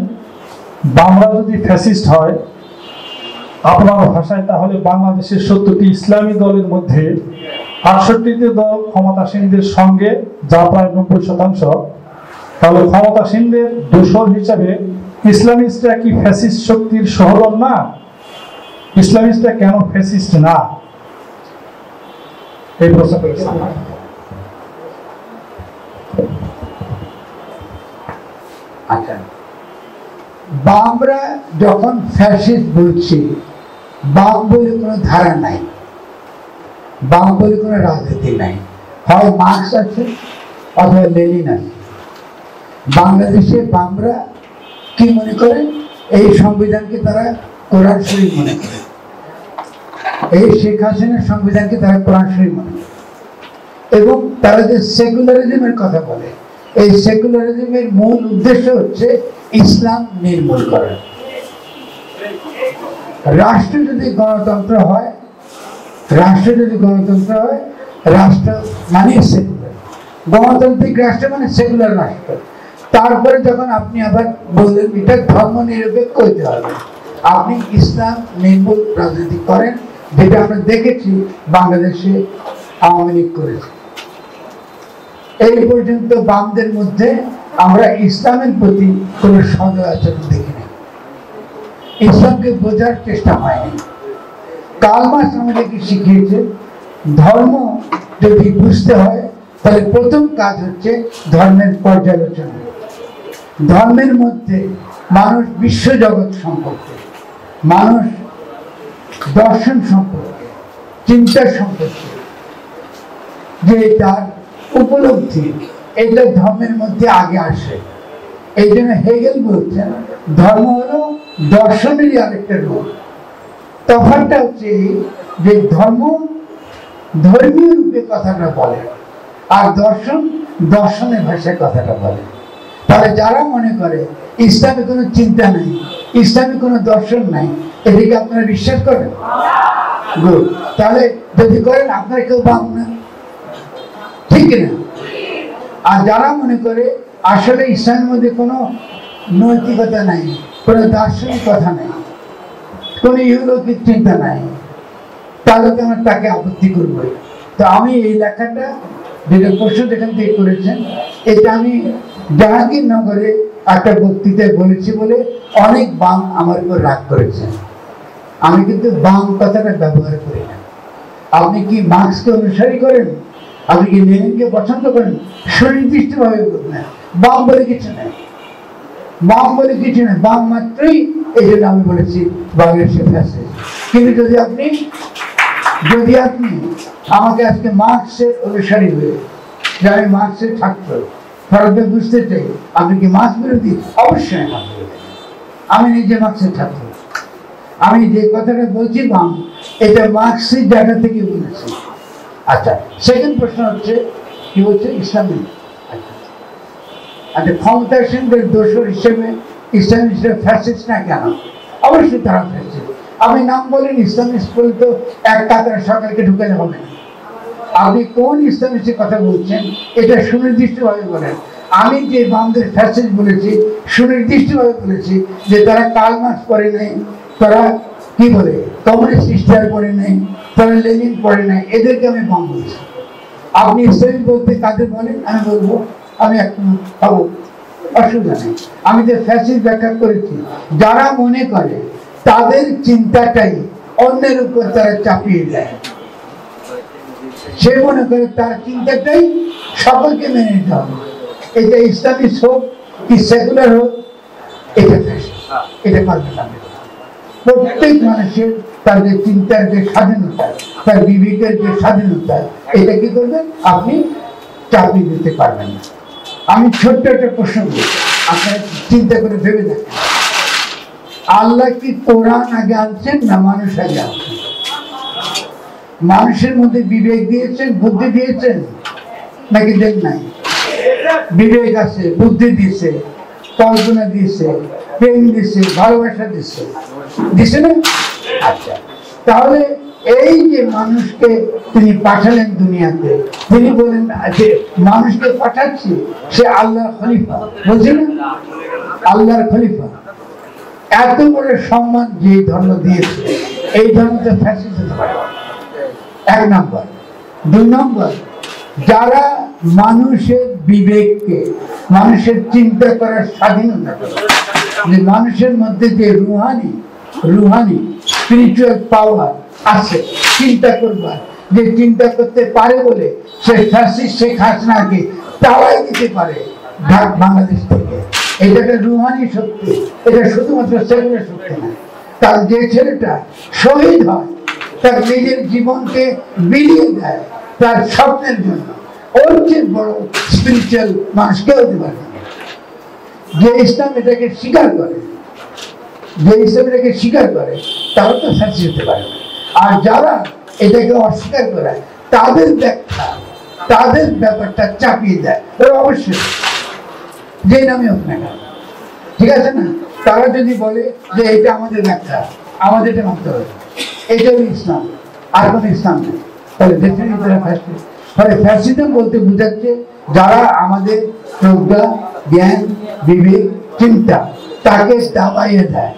বাংলা যদি ফ্যাসিস্ট হয় আপনার ভাষায়, তাহলে বাংলাদেশের 70টি ইসলামী দলের মধ্যে 68টি দল ক্ষমতাসীনদের সঙ্গে, যা প্রায় 90%। তাহলে ক্ষমতাসীনদের দোসর হিসাবে ইসলামিস্টরা কি ফ্যাসিস্ট শক্তির সহদল না? ইসলামিস্টরা কেন ফ্যাসিস্ট না? এই প্রশ্ন করেছেন। আচ্ছা, বামরা যখন ফ্যাসিস্ট বলছি, বাম বলে কোনো ধারা নাই, বাম বলে কোনো রাজনীতি নাই। হয় মার্কস আছে অথবা লেনিন আছে। বাংলাদেশে বামরা কি মনে করে? এই সংবিধানকে তারা কোরআন শরীফ মনে করে, এই শেখ হাসিনার সংবিধানকে তারা কোরআন শরীফ মনে করে। এবং তারা যে সেকুলারিজমের কথা বলে, এই সেকুলারিজমের মূল উদ্দেশ্য হচ্ছে ইসলাম নির্মূল করা। রাষ্ট্র যদি গণতন্ত্র হয়, রাষ্ট্র মানে সেকুলার, গণতান্ত্রিক রাষ্ট্র মানে সেকুলার রাষ্ট্র। তারপরে যখন আপনি আবার বললেন এটা ধর্ম নিরপেক্ষ হইতে হবে, আপনি ইসলাম নির্মূল রাজনীতি করেন, যেটা আমরা দেখেছি বাংলাদেশে আওয়ামী লীগ করেছে। এই পর্যন্ত বামদের মধ্যে আমরা ইসলামের প্রতি কোনো সদয় আচরণ দেখিনি, ইসলামকে বোঝার চেষ্টা হয়নি। কার্ল মার্কস আমাদেরকে শিখিয়েছে, ধর্ম যদি বুঝতে হয় তাহলে প্রথম কাজ হচ্ছে ধর্মের পর্যালোচনা। ধর্মের মধ্যে মানুষ বিশ্বজগৎ সম্পর্কে, মানুষ দর্শন সম্পর্কে, চিন্তা সম্পর্কে যে তার উপলব্ধি, এটা ধর্মের মধ্যে আগে আসে। এই জন্য হেগেল বলছেন ধর্ম হলো দর্শনেরই আরেকটা রূপ। তফাৎটা হচ্ছে যে ধর্ম ধর্মীয় রূপে কথাটা বলে, আর দর্শন দর্শনের ভাষায় কথাটা বলে। তাহলে যারা মনে করে ইসলামে কোনো চিন্তা নাই, ইসলামে কোনো দর্শন নাই, এদিকে আপনারা বিশ্বাস করেন? গুড। তাহলে যদি করেন আপনারা কেউ বাম না, ঠিক না? আর যারা মনে করে আসলে ইসলামের মধ্যে কোনো নৈতিকতা নাই, কোনো দার্শনিক কথা নাই, কোনো ইউরোপিক চিন্তা নাই, তাহলে তো আমরা তাকে আপত্তি করবো। তো আমি এই লেখাটা, যেটা প্রশ্ন যেখান থেকে করেছেন, এটা আমি জাহাঙ্গীরনগরে একটা বক্তৃতায় বলেছি বলে অনেক বাম আমার উপর রাগ করেছেন। আমি কিন্তু বাম কথাটা ব্যবহার করি না। আপনি কি মার্কসকে অনুসারী করেন? আপনি কি লেনিনকে পছন্দ করেন? সুনির্দিষ্টভাবে বলবেন বাম বলে কিছু নেই, বাম বলে কিছু নেই, বাম মাত্রই এই জন্য আমি বলেছি বাংলাদেশে ফ্যাসিস্ট। কিন্তু যদি আপনি আমাকে আজকে মার্কসের অনুসারী হয়ে, যে আমি মার্কসের ছাত্র, ফরতে বুঝতে চাই আপনি কি মার্কস বিরোধী? অবশ্যই আমি নিজে মার্কসের ছাত্র। আমি যে কথাটা বলছি বাম, এটা মার্কসের জায়গা থেকে বলেছি। আচ্ছা, সেকেন্ড প্রশ্ন হচ্ছে কি বলছে ইসলামী। আচ্ছা, ক্ষমতাসীনদের দোষর হিসেবে ইসলামিস্টরা ফ্যাসিস্ট না কেন? অবশ্যই তারা ফ্যাসিস্ট। আমি নাম বলেন ইসলামিস্ট বলে তো এক কাতারে সরকারকে ঢুকালে হবে না। আপনি কোন ইসলামের কথা বলছেন এটা সুনির্দিষ্টভাবে বলেন। আমি যে বামদের ফ্যাসিস্ট বলেছি সুনির্দিষ্টভাবে বলেছি যে তারা কার্ল মার্কস পড়ে নাই, তারা কি বলে কমিউনিস্ট হিস্ট্রি পড়ে নাই, তারা লেনিন পড়ে নাই, এদেরকে আমি বাম বলছি। আপনি ইসলামী বলতে কাদের বলেন, আমি বলবো আমি এখন পাবো, অসুবিধা নেই। আমি যে ফ্যাসিস্ট ব্যাখ্যা করেছি, যারা মনে করে তাদের চিন্তাটাই অন্যের উপর তারা চাপিয়ে দেয়, সে মনে করে তার চিন্তাটাই সকলকে মেনে নিতে হবে, এটা ইসলামিক হোক কি সেকুলার হোক, এটা এটা পারবে না। প্রত্যেক মানুষের তার যে চিন্তার যে স্বাধীনতা, তার বিবেকের যে স্বাধীনতা, এটা কি করবেন আপনি চাপিয়ে দিতে পারবেন না। আমি ছোট্ট একটা প্রশ্ন করি, আপনারা চিন্তা করে ভেবে দেখেন, আল্লাহ কি কোরআন আগে আনছেন না মানুষ আগে আনছেন? মানুষের মধ্যে বিবেক দিয়েছেন, বুদ্ধি দিয়েছেন নাকি দেন নাই? বিবেক আছে, বুদ্ধি দিয়েছে, কল্পনা দিয়েছে, প্রেম দিয়েছে, ভালোবাসা দিয়েছে, দিছে না? আচ্ছা, তাহলে এই যে মানুষকে তিনি পাঠালেন দুনিয়াতে, তিনি বলেন যে মানুষকে পাঠাচ্ছি সে আল্লাহর খলিফা, বলছেন না? আল্লাহর খলিফা। এত বড় সম্মান যে ধর্ম দিয়েছে, এই ধর্মটা ফ্যাসিস্ট হতে পারে, এক নম্বর। দুই নম্বর, যারা মানুষের বিবেককে, মানুষের চিন্তা করার স্বাধীনতা, যে মানুষের মধ্যে যে রুহানি স্পিরিচুয়াল পাওয়ার আছে, চিন্তা করবার, যে চিন্তা করতে পারে বলে সে ফ্যাসিস্ট শেখ হাসিনাকে তাড়াই দিতে পারে বাংলাদেশ থেকে। এটা একটা রুহানি শক্তি, এটা শুধুমাত্র সেকুলার শক্তি না। তার যে ছেলেটা শহীদ হয়, তার নিজের জীবনকে বিলিয়ে দেয় তার স্বপ্নের জন্য, ওর চেয়ে বড় স্পিরিচুয়াল মানুষ কেউ হতে পারে না। যে ইসলাম এটাকে স্বীকার করে, যে ইসলাম এটাকে স্বীকার করে, তারা তো ফ্যাসিস্ট হতে পারে না। আর যারা এটাকে অস্বীকার করে, তাদের ব্যাখ্যা, তাদের ব্যাপারটা চাপিয়ে দেয়, ওরা অবশ্যই যে নামে হোক না, ঠিক আছে না? তারা যদি বলে যে এটা আমাদের ব্যাখ্যা, আমাদের এটা মানতে হবে, এটা হলো ইসলাম, আর কোনো ইসলাম নেই, তাহলে ডেফিনেটলি তারা ফ্যাসিস্ট। ফলে ফ্যাসিজম বলতে বোঝাচ্ছে যারা আমাদের প্রজ্ঞা, জ্ঞান, বিবেক, চিন্তা তাকে দাবাইয়ে দেয়,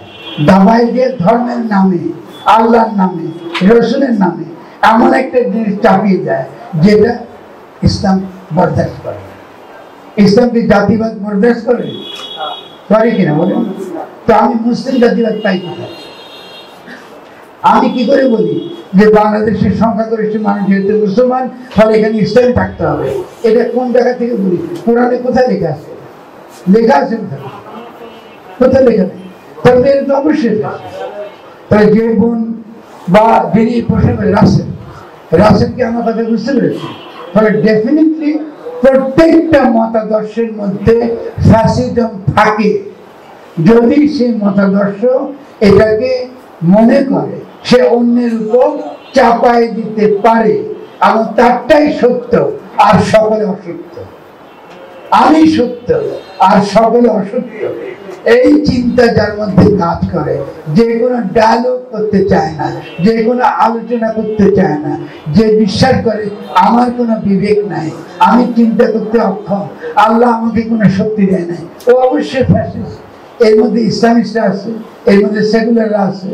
দাবাই দিয়ে ধর্মের নামে, আল্লাহর নামে, রসুলের নামে এমন একটা জিনিস চাপিয়ে দেয় যেটা ইসলাম বরদাস্ত করে। ইসলাম কি জাতিবাদ বরদাস্ত করে? করে কিনা বলেন তো? আমি মুসলিম জাতিবাদ পাই কোথায়? আমি কি করে বলি যে বাংলাদেশের সংখ্যাগরিষ্ঠ মানুষ যেহেতু মুসলমান, ফলে এখানে ইসলাম থাকতে হবে? এটা কোন জায়গা থেকে বলি? কোরআনে কোথায় লেখা আছে? লেখা আছে কোথায় লেখা নেই? তাহলে এটা তো অবশ্যই। তাহলে যে বোন বা যিনি প্রশ্ন করে রাসেল কি আমার কথা বুঝতে পেরেছি? ফলে ডেফিনেটলি প্রত্যেকটা মতাদর্শের মধ্যে ফ্যাসিজম থাকে, যদি সেই মতাদর্শ এটাকে মনে করে সে অন্যের উপর চাপাই দিতে পারে, এবং তারটাই সত্য আর সকলে অসত্য, আমি সত্য আর সকলে অসত্য, এই চিন্তা যার মধ্যে কাজ করে, যে কোনো ডায়ালগ করতে চায় না, যে কোনো আলোচনা করতে চায় না, যে বিশ্বাস করে আমার কোনো বিবেক নাই, আমি চিন্তা করতে অক্ষম, আল্লাহ আমাকে কোনো শক্তি দেয় নাই, ও অবশ্যই ফ্যাসিস্ট। এর মধ্যে ইসলামিস্টরা আছে, এর মধ্যে সেকুলাররা আছে,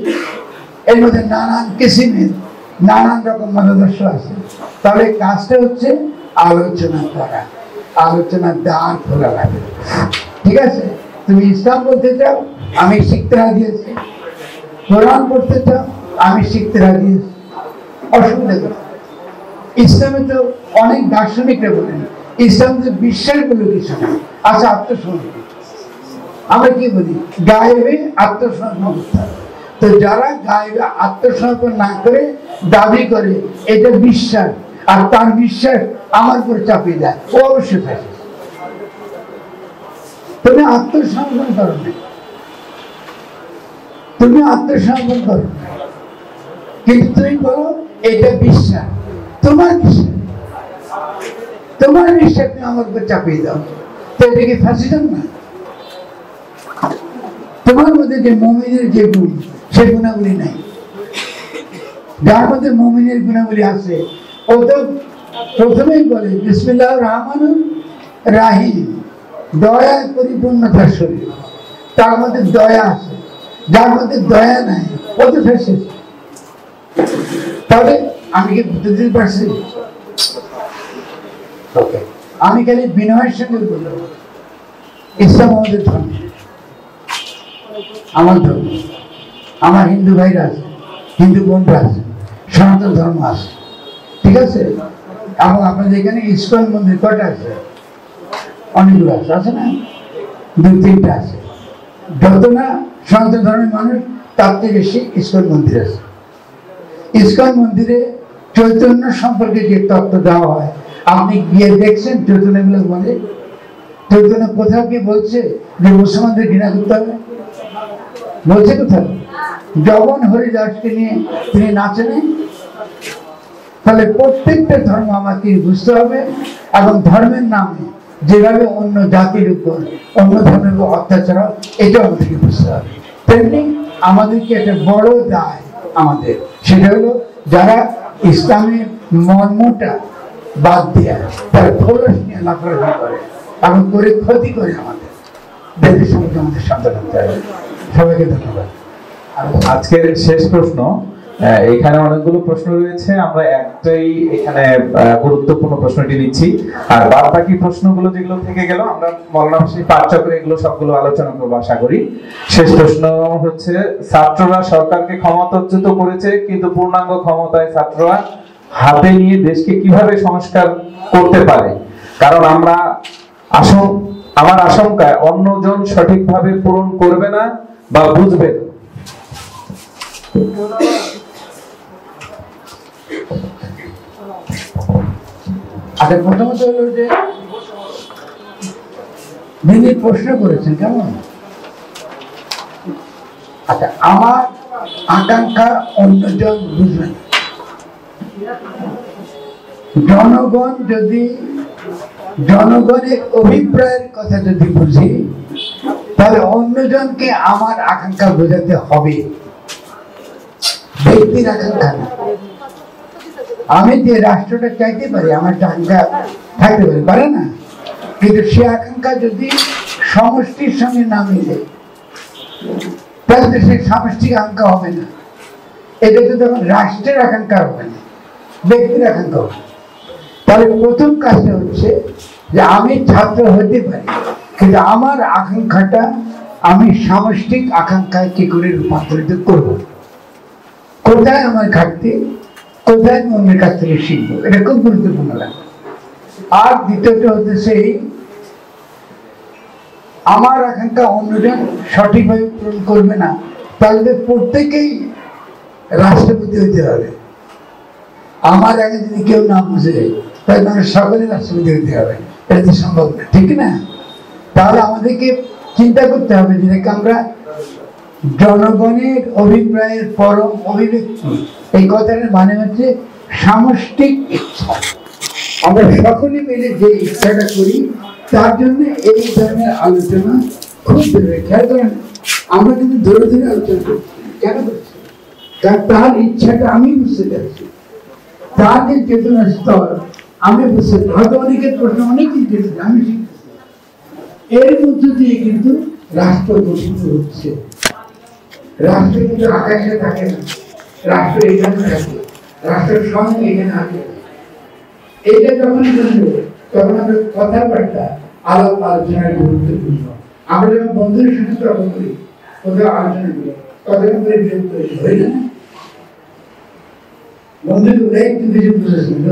এর মধ্যে নানান কিসিমের নানান রকম মতাদর্শ আছে। তাহলে কাজটা হচ্ছে আলোচনা করা, আলোচনার দ্বার খোলা লাগে, ঠিক আছে? তুমি ইসলাম বলতে চাও, আমি শিখতে রাজি আছি। কোরআন পড়তে চাও, আমি শিখতে রাজি আছি, অসুবিধা কোথায়? ইসলামে তো অনেক দার্শনিকরা বলেন ইসলাম যে বিশ্বাস বলে কিছু না, আচ্ছা আত্মসমর্পণ, আমরা কি বলি গায়েবে আত্মসমর্পণ করতে হবে। তো যারা গায়েবে আত্মসমর্পণ না করে দাবি করে এটা বিশ্বাস, আর তার বিশ্বাস আমার উপর চাপিয়ে দেয়, ও অবশ্যই থাকে। তুমি আত্মসমর্পণ করো না, তুমি আত্মসমর্পণ করো না, কিন্তু তুমি বলো এটা বিশ্বাস, তোমার বিশ্বাস, তোমার বিশ্বাস তুমি আমার উপর চাপিয়ে দাও, তো এটা কি ফ্যাসিজম না? তোমার মধ্যে যে মুমিনের যে গুণ, সে গুণাবলী নাই, যার মধ্যে মুমিনের গুণাবলী আছে, ও তো প্রথমেই বলে বিসমিল্লাহির রহমানির রাহিম, দয়ায় পরিপূর্ণতার শরীর। তার মধ্যে দয়া আছে, যার মধ্যে দয়া নাই ও তো ফ্যাসিস্ট। তাহলে আমি কি বুঝতে পারছি? আমি খালি বিনয়ের সঙ্গে বললাম ইসলাম আমাদের ধর্ম, আমার ধর্ম, আমার হিন্দু ভাইরা আছে, হিন্দু বোনরা আছে, সনাতন ধর্ম আছে, ঠিক আছে? এবং আপনাদের এখানে ইস্কন মন্দির কটা আছে? অনেকগুলো আছে, আছে না? 2-3টা আছে। যত না সনাতন ধর্মের মানুষ তার থেকে বেশি ইস্কন মন্দির আছে। ইস্কন মন্দিরে চৈতন্য সম্পর্কে যে তত্ত্ব দেওয়া হয়, আপনি গিয়ে দেখছেন চৈতন্য গুলো বলে? চৈতন্য কোথাও কি বলছে যে মুসলমানদের ঘৃণা করতে হবে? বলছে কোথাও? জগন হরিদাসকে নিয়ে তিনি নাচেন। তাহলে প্রত্যেকটা ধর্ম আমাকে বুঝতে হবে, এবং ধর্মের নামে যেভাবে অন্য জাতির উপর অন্য ধর্মের উপর অত্যাচার হয় এটাও আমাদেরকে বুঝতে হবে। তেমনি আমাদেরকে একটা বড় দায় আমাদের, সেটা হলো যারা ইসলামের মর্মটা বাদ দিয়ে তারা খোলস নিয়ে লাফালাফি করে এবং করে ক্ষতি করে আমাদের দেশের সঙ্গে আমাদের সাবধান হতে হবে। সবাইকে ধন্যবাদ। আজকের শেষ প্রশ্ন, এখানে অনেকগুলো প্রশ্ন রয়েছে, আমরা একটাই এখানে গুরুত্বপূর্ণ প্রশ্নটি নিচ্ছি, আর বাদ বাকি প্রশ্নগুলো যেগুলো থেকে গেল আমরা মৌলানা ভাষী পাঠচক্রে এগুলো সবগুলো আলোচনা করবো আশা করি। শেষ প্রশ্ন হচ্ছে, ছাত্ররা সরকারকে ক্ষমতাচ্যুত করেছে, কিন্তু পূর্ণাঙ্গ ক্ষমতায় ছাত্ররা হাতে নিয়ে দেশকে কিভাবে সংস্কার করতে পারে? কারণ আমার আশঙ্কায় অন্যজন সঠিকভাবে পূরণ করবে না বা বুঝবে না। আচ্ছা, প্রথমত হলো যে যিনি প্রশ্ন করেছেন কেমন, আচ্ছা আমার আকাঙ্ক্ষা অন্যজন বুঝবে না। জনগণ যদি জনগণের অভিপ্রায়ের কথা যদি বুঝি, তাহলে অন্যজনকে আমার আকাঙ্ক্ষা বোঝাতে হবে, ব্যক্তির আকাঙ্ক্ষা না। আমি যে রাষ্ট্রটা চাইতে পারি, আমার আকাঙ্ক্ষা থাকতে পারে না, কিন্তু সে আকাঙ্ক্ষা যদি সমষ্টির সঙ্গে না মিলে তাহলে সে সামষ্টিক আকাঙ্ক্ষা হবে না। এটা তো তখন রাষ্ট্রের আকাঙ্ক্ষা হবে না, ব্যক্তির আকাঙ্ক্ষা হবে। তাহলে প্রথম কাজটা হচ্ছে যে আমি ছাত্র হতে পারি, কিন্তু আমার আকাঙ্ক্ষাটা আমি সামষ্টিক আকাঙ্ক্ষায় কি করে রূপান্তরিত করব, কোথায় আমার ঘাটতি, কোথায় আমি অন্যের কাছ থেকে শিখবো, এটা খুব গুরুত্বপূর্ণ লাগে। আর দ্বিতীয়টা হচ্ছে সেই আমার আকাঙ্ক্ষা অন্যজন সঠিকভাবে পূরণ করবে না, তাহলে প্রত্যেকেই রাষ্ট্রপতি হতে হবে। আমার আগে যদি কেউ না বুঝে তাহলে আমাদের সকলে রাষ্ট্রপতি হতে হবে, এটা তো সম্ভব না, ঠিক না? তাহলে আমাদেরকে চিন্তা করতে হবে যেটাকে আমরা জনগণের অভিপ্রায়ের পরম অভিব্যক্তি, এই কথাটার মানে হচ্ছে সামষ্টিক ইচ্ছা। আমরা সকলে মিলে যে ইচ্ছাটা করি তার জন্য এই ধরনের আলোচনা খুব জরুরি। খেয়াল করেন, আমরা কিন্তু ধরে ধরে আলোচনা করছি, কেন করছি? কারণ তার ইচ্ছাটা আমি বুঝতে চাচ্ছি, তার যে চেতনা স্তর আমি বুঝতে, হয়তো অনেকের প্রশ্ন অনেকেই চেয়েছে, আমি শিখতেছি। এর মধ্য দিয়ে কিন্তু রাষ্ট্র গঠিত হচ্ছে। রাষ্ট্র কিন্তু আকাশে থাকে না, রাষ্ট্র এখানে থাকে, রাষ্ট্রের সঙ্গে এখানে আছে। এইটা যখন বুঝবো তখন আমরা কথাবার্তা আলাপ আলোচনার গুরুত্বপূর্ণ। আমরা যখন বন্ধুদের সাথে তর্ক করি, কোথাও আলোচনা করি, কথা করে বিরক্ত হই না? বন্ধুগুলো একটু বেশি বুঝেছিল,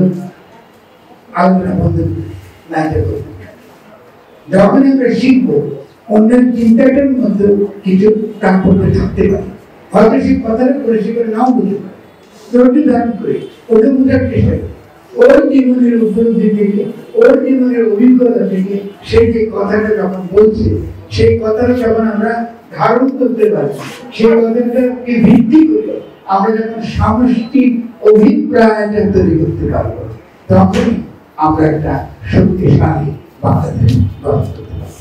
আলোচনা বন্ধ না এটা করবো। যখন আমরা শিখবো অন্যের চিন্তাটার মধ্যে কিছু তাৎপর্য থাকতে পারে, হয়তো সেই কথাটা পরিষ্কার নাও বুঝতে পারে, ত্রুটি ধারণ করে ওকে বোঝার চেষ্টা করি। ওর জীবনের উপলব্ধি থেকে, ওর জীবনের অভিজ্ঞতা থেকে সেই যে কথাটা যখন বলছে, সেই কথাটা যখন আমরা ধারণ করতে পারি, সেই কথাটাকে ভিত্তি করে আমরা যখন সামষ্টিক অভিপ্রায়টা তৈরি করতে পারবো, তখনই আমরা একটা শক্তিশালী বাংলাদেশ গঠন করতে পারবো।